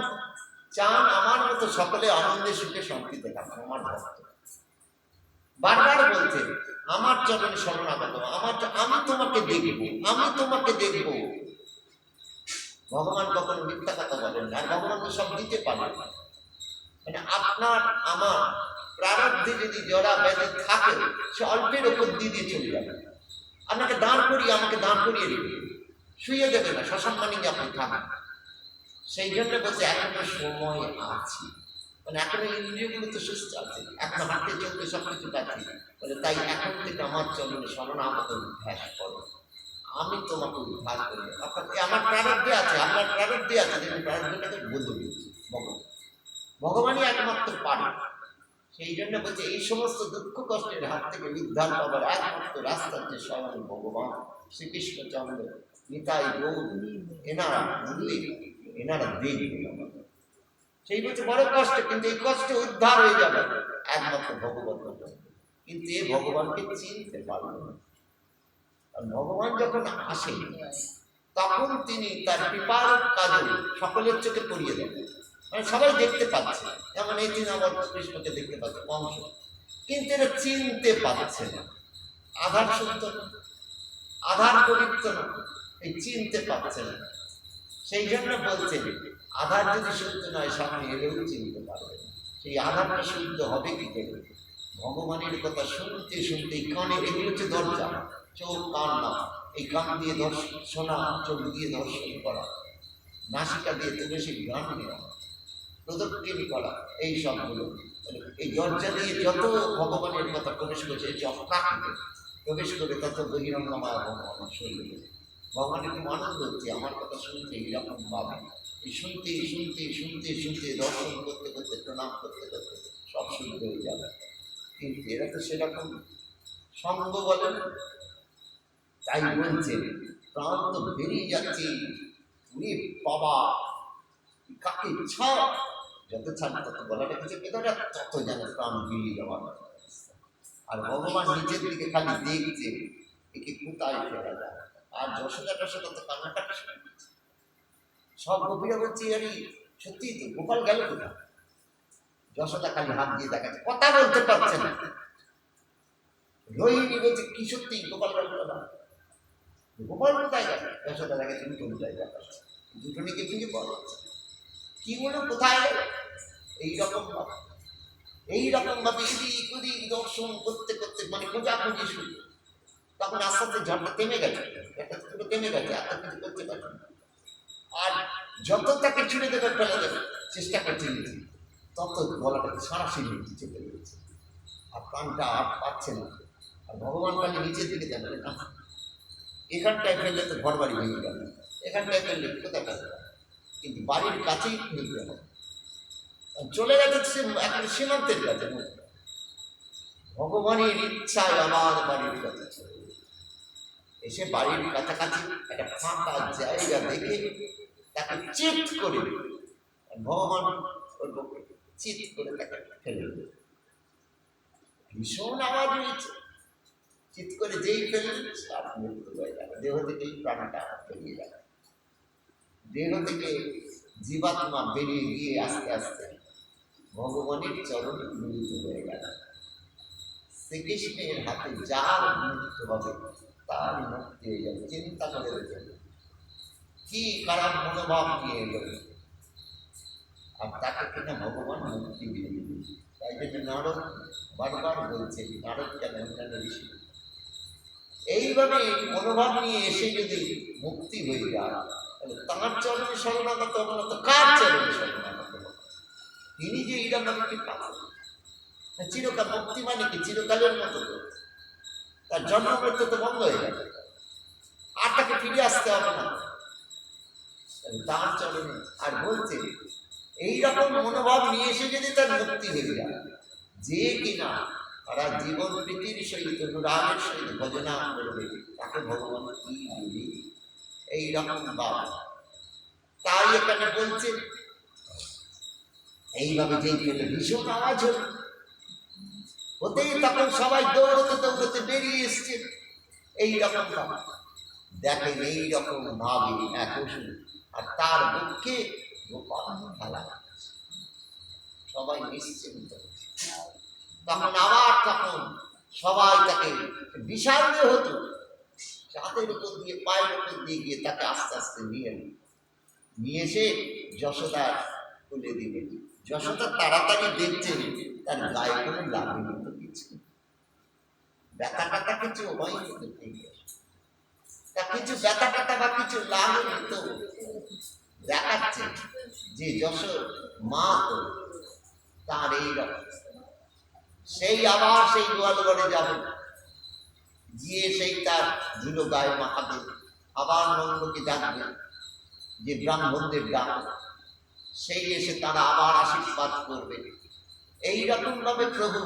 চান আমার মতো সকলে আনন্দে সুখে শান্তিতে থাকুন। আমার ভক্ত বারবার বলছে আমার চরণে শরণাগত, আমি তোমাকে দেখব, আমি তোমাকে দেখব। ভগবান কখনো মিথ্যা কথা বলেন না, আর ভগবান তো সব দিতে পারেন। মানে আপনার আমার প্রারব্ধে যদি জড়া ব্যাধি থাকে, সে অল্পের ওপর দিয়ে চলে যাবে। আপনাকে দাঁড় করিয়ে, আমাকে দাঁড় করিয়ে দেবে, শুয়ে দেবে না, সসম্মানে আপনি থাকেন। সেই জন্য বলছে এখনো সময় আছে, মানে এখনো ইন্দ্রিয়গুলো তো সুস্থ আছে, এখনো হাঁটতে চলতে সবকিছু পাচ্ছি। বলে তাই এখন থেকে আমার চরণে শরণাগত অভ্যাস করো, আমি তোমাকে উদ্ধার করি। আমার প্রারব্ধে আছে, আপনার প্রারব্ধে আছে, যেটা প্রারব্ধটাকে বদলে দিচ্ছি ভগবানই একমাত্র পারে। সেই জন্য বলছে এই সমস্ত দুঃখ কষ্টের হাত থেকে উদ্ধার পাবার একমাত্র রাস্তা হচ্ছে স্বয়ং ভগবান শ্রীকৃষ্ণচন্দ্র, নিতাই গৌর, এনারা বুঝলি, এনারা দেব। সেই বলছে বড় কষ্ট, কিন্তু এই কষ্ট উদ্ধার হয়ে যাবে একমাত্র ভগবান। কিন্তু এই ভগবানকে চিনতে পারবে না। ভগবান যখন আসে তখন তিনি তার কৃপার কাজে সকলের চোখে পড়িয়ে দেন, মানে সবাই দেখতে পাচ্ছে। যেমন এই দিন আমার কৃষ্ণকে দেখতে পাচ্ছে অংশ, কিন্তু এরা চিনতে পারছে না। আধার শুদ্ধ না, আধার পবিত্র না, এই চিনতে পারছে না। সেই জন্য বলছে আধার যদি শুদ্ধ নয় সামনে এলেও চিনতে পারবে না। সেই আধারটা শুদ্ধ হবে কি করে? ভগবানের কথা শুনতে শুনতে কানে, এগুলো হচ্ছে দরজা, চোখ কান না, এই কান দিয়ে দর্শন শোনা, চোখ দিয়ে দর্শন করা, নাসিকা দিয়ে তুলসী গান নেওয়া, প্রদক্ষিণ করা, এই সবগুলো এই দরজা দিয়ে যত ভগবানের কথা প্রবেশ করছে, প্রবেশ করে তত বহিরঙ্গময় ভগবান শরীরে। ভগবানের খুব আনন্দ হচ্ছে আমার কথা শুনতে, এইরকম ভাবে এই শুনতে শুনতে শুনতে শুনতে দর্শন করতে করতে প্রণাম করতে করতে সব শুদ্ধ হয়ে যাবে। কিন্তু এরা তো সেরকম সঙ্গ বলেন, তাই বলছে প্রাণ তো বেরিয়ে যাচ্ছে, উনি বাবা কাকে ছাড়, যত ছাড় তত গলাটা কিছু বেদনা, তত যেন প্রাণ বেরিয়ে যাওয়ার। আর ভগবান নিজের দিকে খালি দেখছে একে কোথায় ফেরা যায়। আর যশোদা টশোদা তো কান্নাকাটি সব গোপীরা বলছি, আমি সত্যি তো গোপাল গেল কোথায়? যশোদা খালি হাত দিয়ে দেখাচ্ছে, কথা বলতে পারছে না। রোহিণী বলছে কি সত্যি গোপাল গেল না? গোপাল কোথায় গেল? যশোদা দেখাচ্ছে উঠোনটায় দেখাচ্ছে, দুটোনিকে খুঁজে পাওয়া যাচ্ছে, কি বলো কোথায় গেল? এইরকম ভাবে এদিক ওদিক দর্শন করতে করতে মানে খোঁজাখুঁজি শুরু। তখন আস্তে আস্তে ঝড়টা থেমে গেছে, থেমে গেছে, এত কিছু করতে পারছে না। আর যত তাকে ছুড়ে দেবে ফেলে দেবে চেষ্টা করছে নিজে, তত গলাটাকে সরাসরি চেপে দিয়েছে, আর প্রাণটা আর পাচ্ছে না। আর ভগবান খালি নিচের দিকে যাবে না, এখানটায় ফেললে তো ঘর বাড়ি ভেঙে যাবে, এখানটায় ফেললে কোথায় ফেলবে, কিন্তু বাড়ির কাছেই ফেলবে না। চলে গেছে এখন সীমান্তের কাছে, ভগবানের ইচ্ছায় আবার বাড়ির কাছে চলে এসে বাড়ির কাছাকাছি একটা ফাঁকা জায়গা দেখে তাকে চিৎ করে ভগবান ওর পক্ষে চিৎ করে তাকে ফেলে দেবে। ভীষণ আওয়াজ হয়েছে, চিৎ করে যেই ফেলে তার মৃত্যু হয়ে যাবে, দেহ থেকেই প্রাণটা বেরিয়ে যাবে। দেহ থেকে জীবাত্মা বেরিয়ে গিয়ে আস্তে আস্তে ভগবানের চরণে মিলিত হয়ে গেল। শ্রীকৃষ্ণের হাতে যার মৃত্যু হবে তার মুক্তি হয়ে যাবে। চিন্তা করে দেখেন কি খারাপ মনোভাব নিয়ে এলো, আর তাকে কিনা ভগবান মুক্তি দিয়ে দিল। তাই জন্য নারদ বারবার বলছে, নারদ কেন অন্যান্য ঋষি এইভাবে মনোভাব নিয়ে এসে যদি মুক্তি হয়ে যায়, তাহলে তাঁর চরণে শরণাগত হবো তো কার চরণে শরণাগত হবো? তিনি যে এইরকম একটি পাবেন চিরকাল, মুক্তি মানে কি চিরকালের মতো, তার জন্ম মৃত্যু তো বন্ধ হয়ে যাবে। আর তাকে ফিরে আসতে হবে না তার চরণে। আর বলছে এইরকম মনোভাব নিয়ে এসে যদি তার মুক্তি হয়ে যায়, যে কিনা তারা জীবন প্রীতির সহিত অনুরাগের সহিত ভজনা করবে, তাকে ভগবান কি বলি এইরকম ভাব। তাই এখানে বলছে এইভাবে যেই পেলে ভীষণ আওয়াজ হল, হতেই তখন সবাই দৌড়তে দৌড়তে বেরিয়ে এসছে। এইরকম দেখেন এইরকম ভাবে এক অসুর, আর তার বুকে গোপাল খেলা, সবাই নিশ্চিন্ত। তখন আবার তখন সবাই তাকে বিশাল হতো, হাতের উপর দিয়ে পায়ের উপর দিয়ে গিয়ে তাকে আস্তে আস্তে নিয়ে এসে যশোদা তুলে দিলেন। যশোদা তাড়াতাড়ি দেখছেন তার গায়ে কোনো লাগেনি তো কিছু, ব্যথা টাথা কিছু হয়নি তো, তা কিছু ব্যথা টাথা বা কিছু লাগেনি তো, দেখাচ্ছে যে যশোর মা তো তার এই রকম। সেই আবার সেই গোয়ালঘরে যাবে, গিয়ে সেই তার ধুলো গায়ে মাখাবে, আবার নন্দকে ডাকবে যে ব্রাহ্মণদের ডাক, সেই এসে তারা আবার আশীর্বাদ করবে। এইরকম ভাবে প্রভু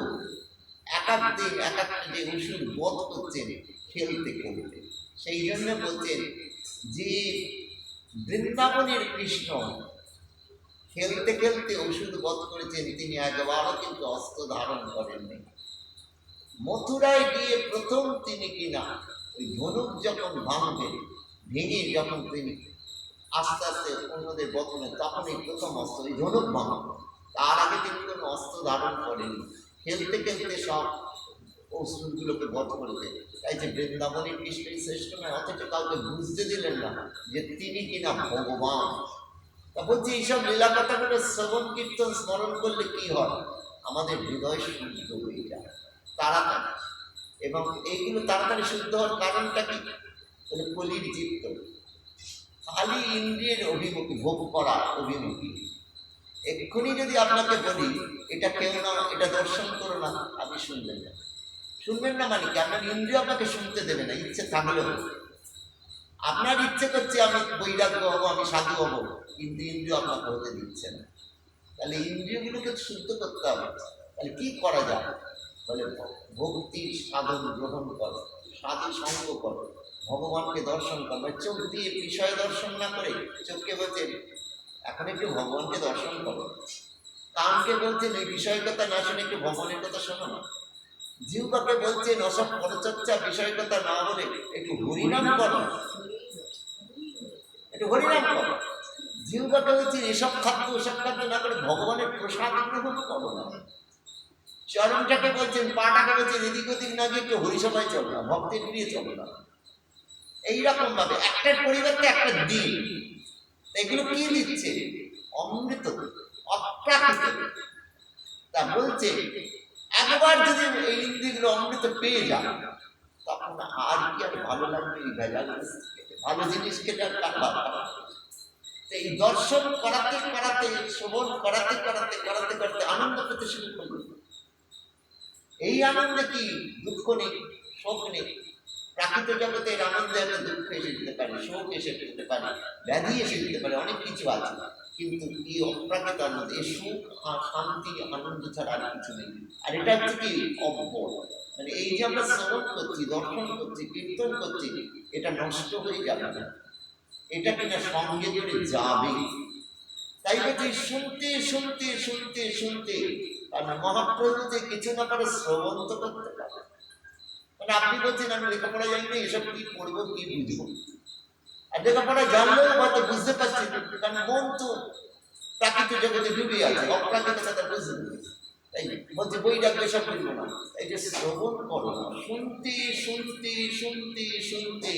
এক এক দিন এক একটা যে অসুর বধ করছেন খেলতে খেলতে। সেই জন্য বলছেন যে বৃন্দাবনের কৃষ্ণ খেলতে খেলতে অসুর বধ করেছেন, তিনি একবারও কিন্তু অস্ত্র ধারণ করেননি। মথুরায় গিয়ে প্রথম তিনি কিনা ওই ধনুক যখন ভাঙবেন, ভেঙে যখন তিনি আস্তে আস্তে অন্যদের বদলে, তখনই প্রথম অস্ত্র ওই ধনুক ভাঙা। তার আগে তিনি কোনো অস্ত্র ধারণ করেনি, খেলতে খেলতে সব অস্ত্রগুলোকে বধ করেছে। তাই যে বৃন্দাবনের কৃষ্ণই শ্রেষ্ঠ নয়, অথচ কাউকে বুঝতে দিলেন না যে তিনি কিনা ভগবান। তা বলছি এইসব লীলা কথাগুলো শ্রবণ কীর্তন স্মরণ করলে কি হয়, আমাদের হৃদয় শুদ্ধ হয়ে যায় তাড়াতাড়ি। এবং এইগুলো তাড়াতাড়ি শুদ্ধ হওয়ার কারণটা কি, বলে কলির চিত্ত, খালি ইন্দ্রিয়ের অভিমুখী, ভোগ করা অভিমুখী। এক্ষুনি যদি আপনাকে বলি এটা কেউ না, এটা দর্শন করো না, আপনি শুনবেন না। শুনবেন না মানে কি, আপনার ইন্দ্রিয় আপনাকে শুনতে দেবে না, ইচ্ছে থাকলেও। আপনার ইচ্ছে করছে আমি বৈরাগ্য হবো, আমি সাধু হবো, কিন্তু ইন্দ্রিয় আপনাকে হতে দিচ্ছে না। তাহলে ইন্দ্রিয়গুলোকে শুদ্ধ করতে হবে। তাহলে কি করা যায়, বলে ভক্তির সাধন গ্রহণ করো, সাধু সঙ্গ করো, ভগবানকে দর্শন করো। চোখ দিয়ে বিষয় দর্শন না করে চোখকে বলছেন এখন একটু ভগবানকে দর্শন করো, কানকে বলছেন এই বিষয় কথা না শুনে একটু ভগবানের কথা শোনো না, জিহ্বাকে বলছেন অসব পরচর্চা বিষয় কথা না বলে একটু হরিনাম করো, একটু হরিনাম করো। জিহ্বাকে বলছেন এসব খাদ্য ওসব খাদ্য না করে ভগবানের প্রসাদ গ্রহণ করো না। চরণটাকে বলছেন, পাটাকে বলছেন এদিক ওদিক না গিয়ে একটু হরিসভায় চলো না, ভক্তের প্রিয় চলো না। এইরকম ভাবে একটার পরিবর্তে একটা দিন। এগুলো কি দিচ্ছে, অমৃত, অপ্রাকৃত। তা বলছে একবার যদি এই ইন্দ্রিয়গুলো অমৃত পেয়ে যান, তখন আর কি আর ভালো লাগবে এই ভেজাল ভালো জিনিস খেতে। আর এই দর্শন করাতে করাতে, শ্রবণ করাতে করাতে করাতে করাতে আনন্দ পেতে শুরু করবে। এই আনন্দে কি দুঃখ নেই, শোক নেই। প্রাকৃত জগতের আনন্দে একটা দুঃখ এসে যেতে পারে, শোক এসে যেতে পারে, ব্যাধি এসে যেতে পারে, অনেক কিছু আছে। কিন্তু এই অপ্রাকৃত আনন্দ, এই সুখ আর শান্তি আনন্দ ছাড়া আর কিছু নেই। আর এটা হচ্ছে কি অব্যয়, মানে এই যে আমরা শ্রবণ করছি, দর্শন করছি, কীর্তন করছি, এটা নষ্ট হয়ে যাবে না, এটা কিনা সঙ্গে করে যাবে। তাই বলছি শুনতে শুনতে শুনতে শুনতে, কারণ মহাপ্রভু যে কিছু না পারে শ্রবণ তো করতে পারে। মানে আপনি বলছেন আমি লেখাপড়া জানি না, এসব কি পড়বো কি বুঝবো। আর লেখাপড়া জানলেও হয়তো বুঝতে পারছি না, কারণ মন তো প্রাকৃতিক জগতে ডুবে আছে, অপ্রাকৃত কথা বুঝবে। তাই বলছে বই ডাকবে সব বুঝবো না। এই যে শ্রবণ করো না, শুনতে শুনতে শুনতে শুনতে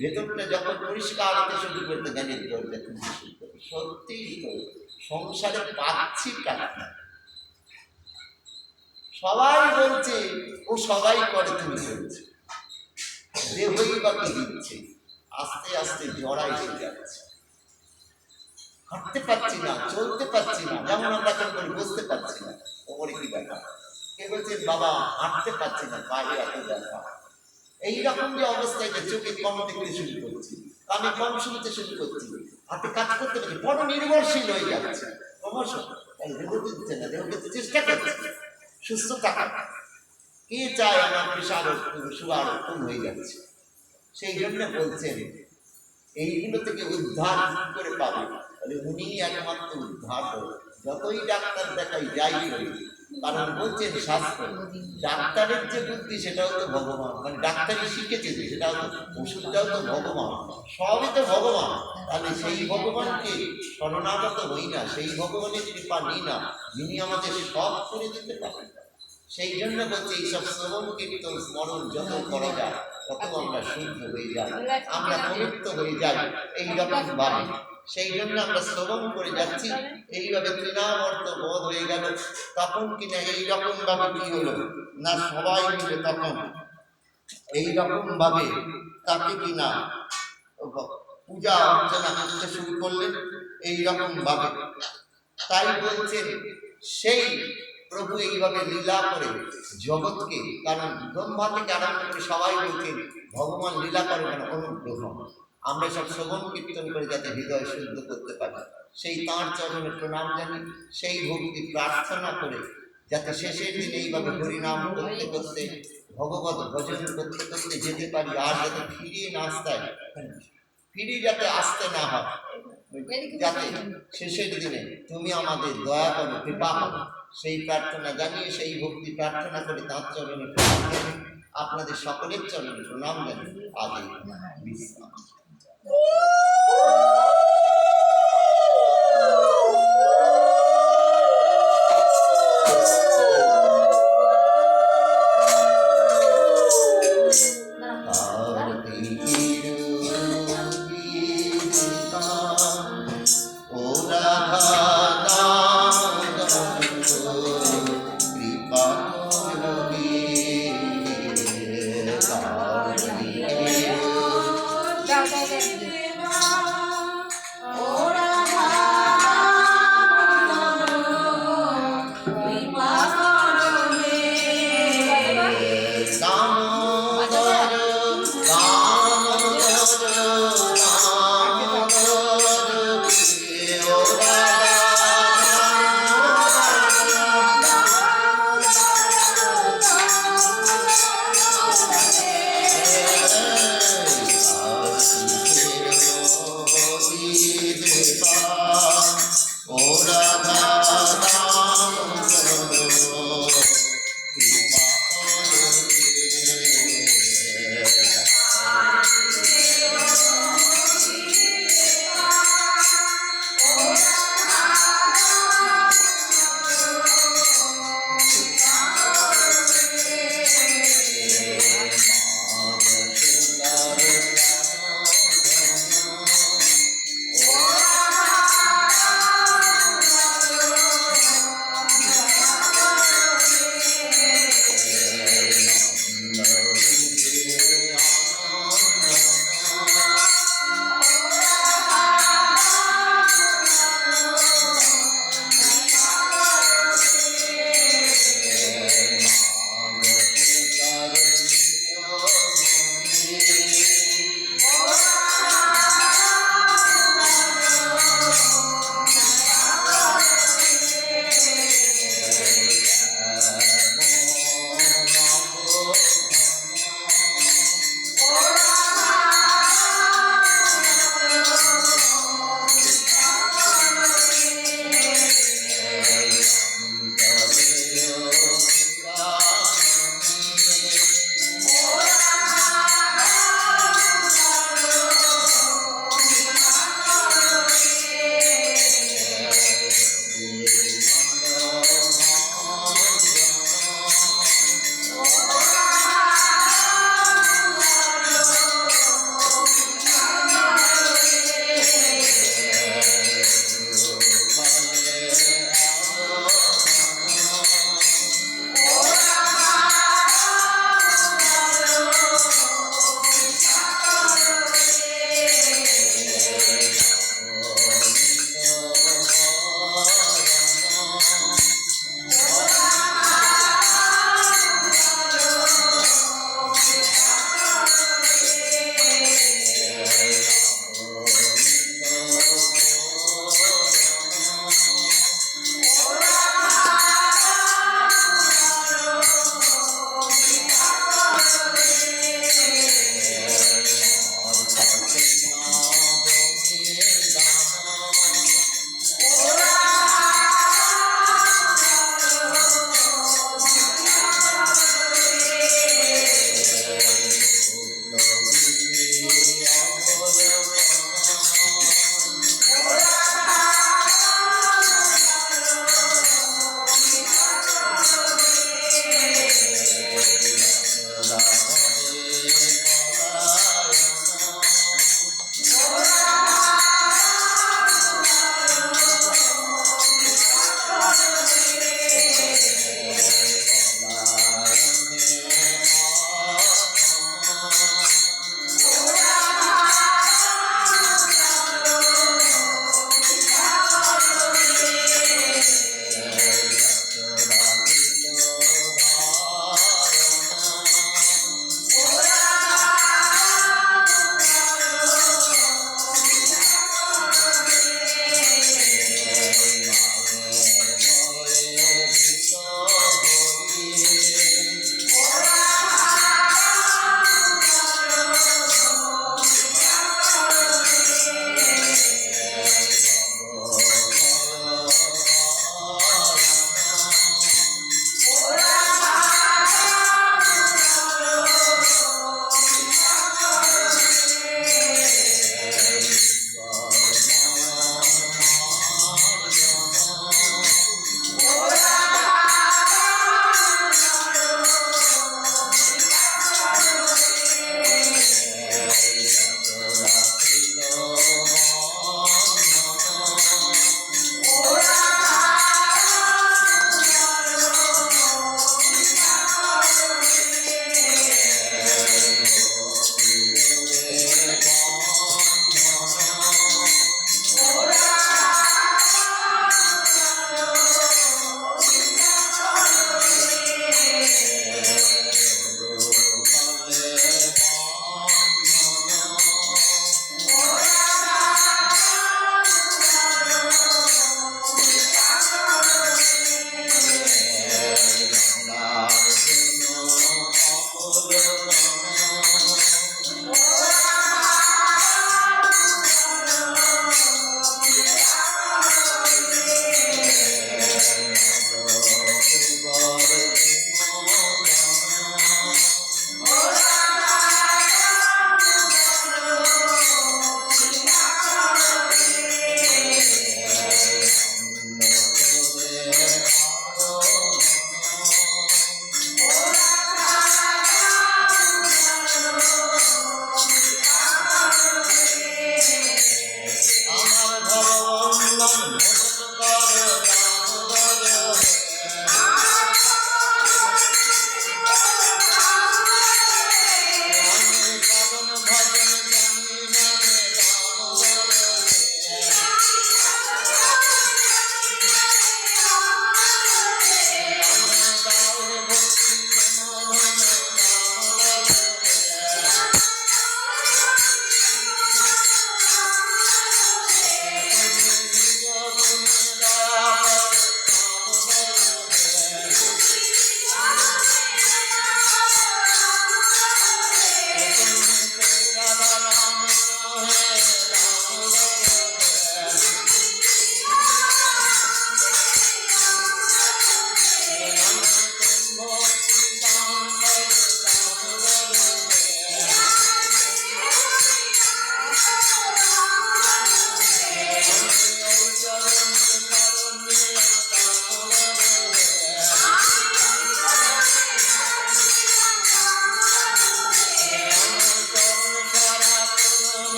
ভেতরটা যখন পরিষ্কার হতে শুরু করতে জ্ঞানের দরজা খুলতে শুরু করে। সত্যি তো সংসারে পাচ্ছি টাকা, সবাই বলছে ও সবাই করে, তুমি বলছে দেহই বাকি দিচ্ছে, আস্তে আস্তে জড়া এসে যাচ্ছে, হাঁটতে পারছি না, চলতে পারছি না, যেমন আমরা এখন করি বুঝতে পারছি না ওপরে কি ব্যাপার। কে বলছেন বাবা হাঁটতে পারছি না, পায়ে এত ব্যথা। এইরকম যে অবস্থায় যে চোখে কম দেখতে শুরু করছি, কানে কম শুনতে শুরু করছি, হাতে কাজ করতে পারছি, বড় নির্ভরশীল হয়ে যাচ্ছে ক্রমশ। দেহ দিচ্ছে না, দেহ দিতে চেষ্টা করছে সুস্থ থাকা। কে চায় আমার বিশাল সুগার কম হয়ে যাচ্ছে? সেই জন্য বলছেন এইগুলো থেকে উদ্ধার কি করে পাবে? তাহলে উনি একমাত্র উদ্ধার করে। যতই ডাক্তার দেখাই যাই করি, কারণ বলছেন শাস্ত্র ডাক্তারের যে বুদ্ধি সেটাও তো ভগবান, মানে ডাক্তারই শিখেছে যে সেটাও তো, ওষুধটাও তো ভগবান, সবই তো ভগবান। তাহলে সেই ভগবানকে শরণাগত হই না, সেই ভগবানের কৃপা নিই না, যিনি আমাদের সব করে দিতে পারেন। সেই জন্য বলছে এইসব শ্রবণ কীর্তন স্মরণ যত করা যায় তত আমরা শুদ্ধ হয়ে যাই, আমরা পবিত্র হয়ে যাই এইরকম ভাবে। সেই জন্য আমরা শ্রবণ করে যাচ্ছি, এইভাবে তৃণাবর্ত বোধ হয়ে গেল। তখন কিনা এইরকম ভাবে কি হলো না, সবাই মিলে তখন এইরকম ভাবে তাকে কিনা পূজা অর্চনা করতে শুরু করলেন এইরকম ভাবে। তাই বলছেন সেই প্রভু এইভাবে লীলা করে জগৎকে, কারণ ব্রহ্মা থেকে আরম্ভ করে সবাই বলছেন ভগবান লীলা করে কেন? অনুগ্রহ। আমরা সব শ্রবণ কীর্তন করে যাতে হৃদয় শুদ্ধ করতে পারি, সেই তাঁর চরণে প্রণাম জানি, সেই ভক্তি প্রার্থনা করে যাতে শেষের দিনে এইভাবে হরিনাম করতে করতে ভগবত ভজন করতে করতে যেতে পারি, আর যাতে ফিরিয়ে না আসতে, ফিরে যাতে আসতে না হয়, যাতে শেষের দিনে তুমি আমাদের দয়া করো, কৃপা করো, সেই প্রার্থনা জানিয়ে সেই ভক্তি প্রার্থনা করে তাঁর চরণে প্রণাম জানি, আপনাদের সকলের চরণে প্রণাম জানি। আগে বিশ্রাম।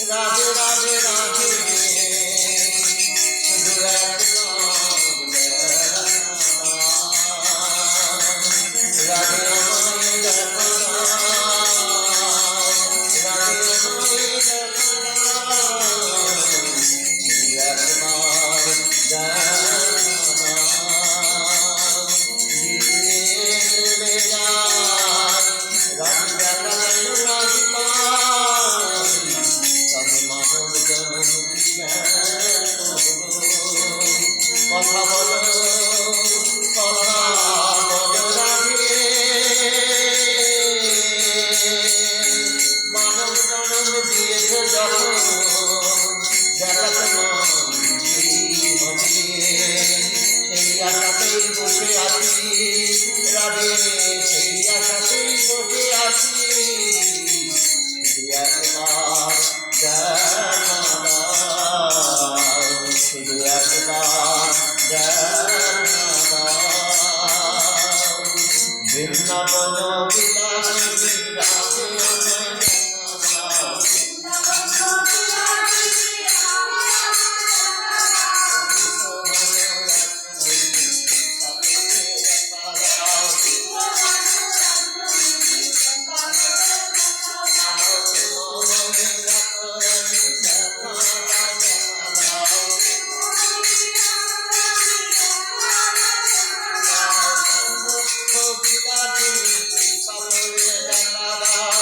রাধে রাধে রাধে শুধু একবার রাধে আমায় দেখা রাধে আমায় দেখা শুধু একবার কথা বলো কথা বলো রাধে মানব জনম দিয়েছে যখন দেখাতে হবে সেই আশাতেই বসে আছি রাধে সেই আশাতেই বসে আছি শুধু একবার দেখা দাও শুধু একবার দেখা দাও বৃন্দাবন বিলাসিনী রাধে আমায় দেখা দাও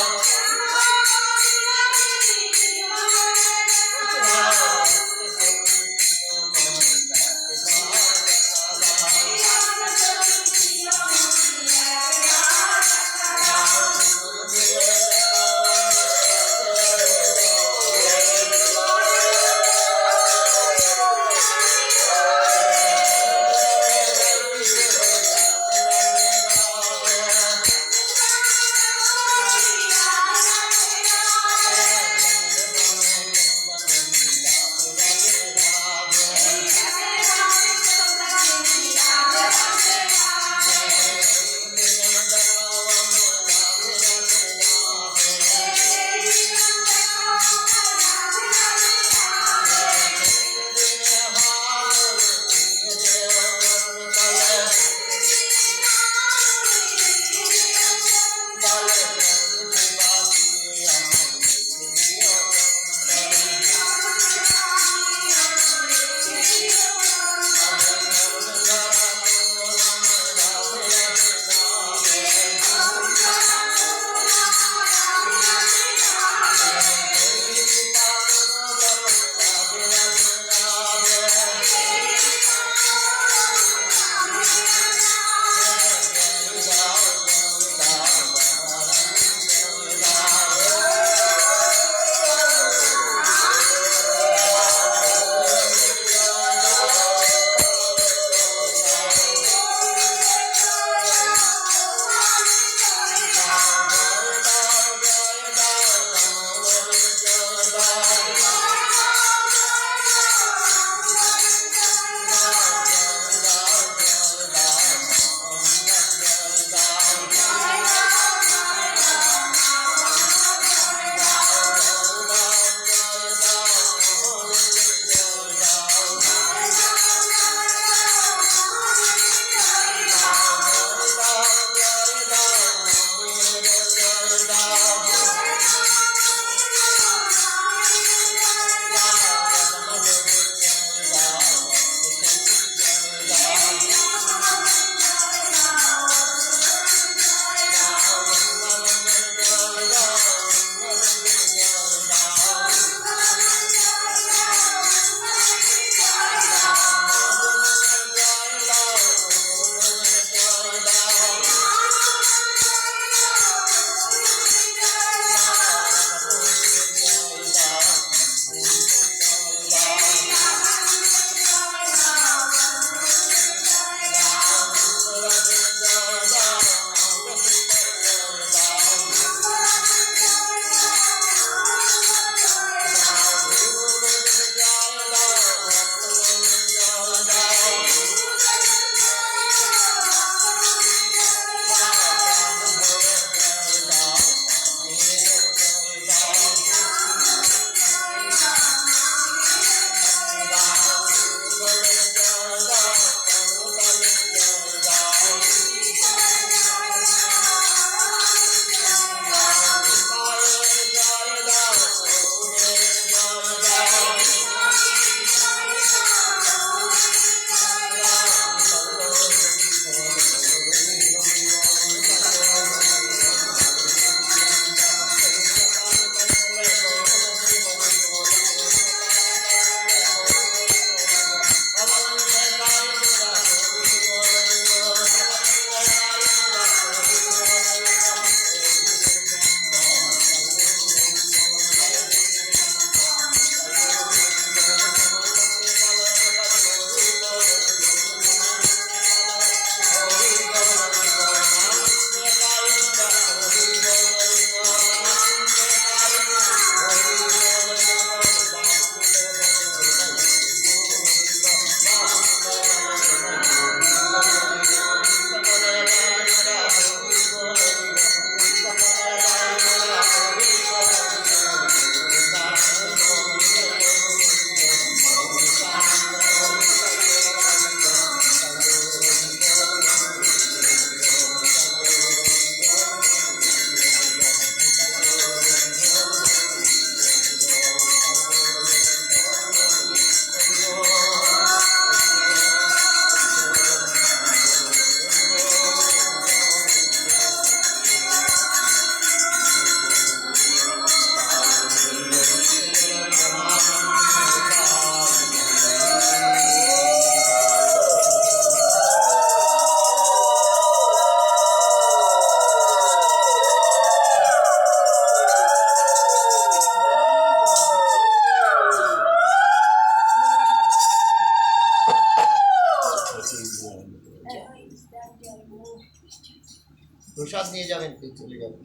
প্রসাদ নিয়ে যাবেন, চলে যাবেন।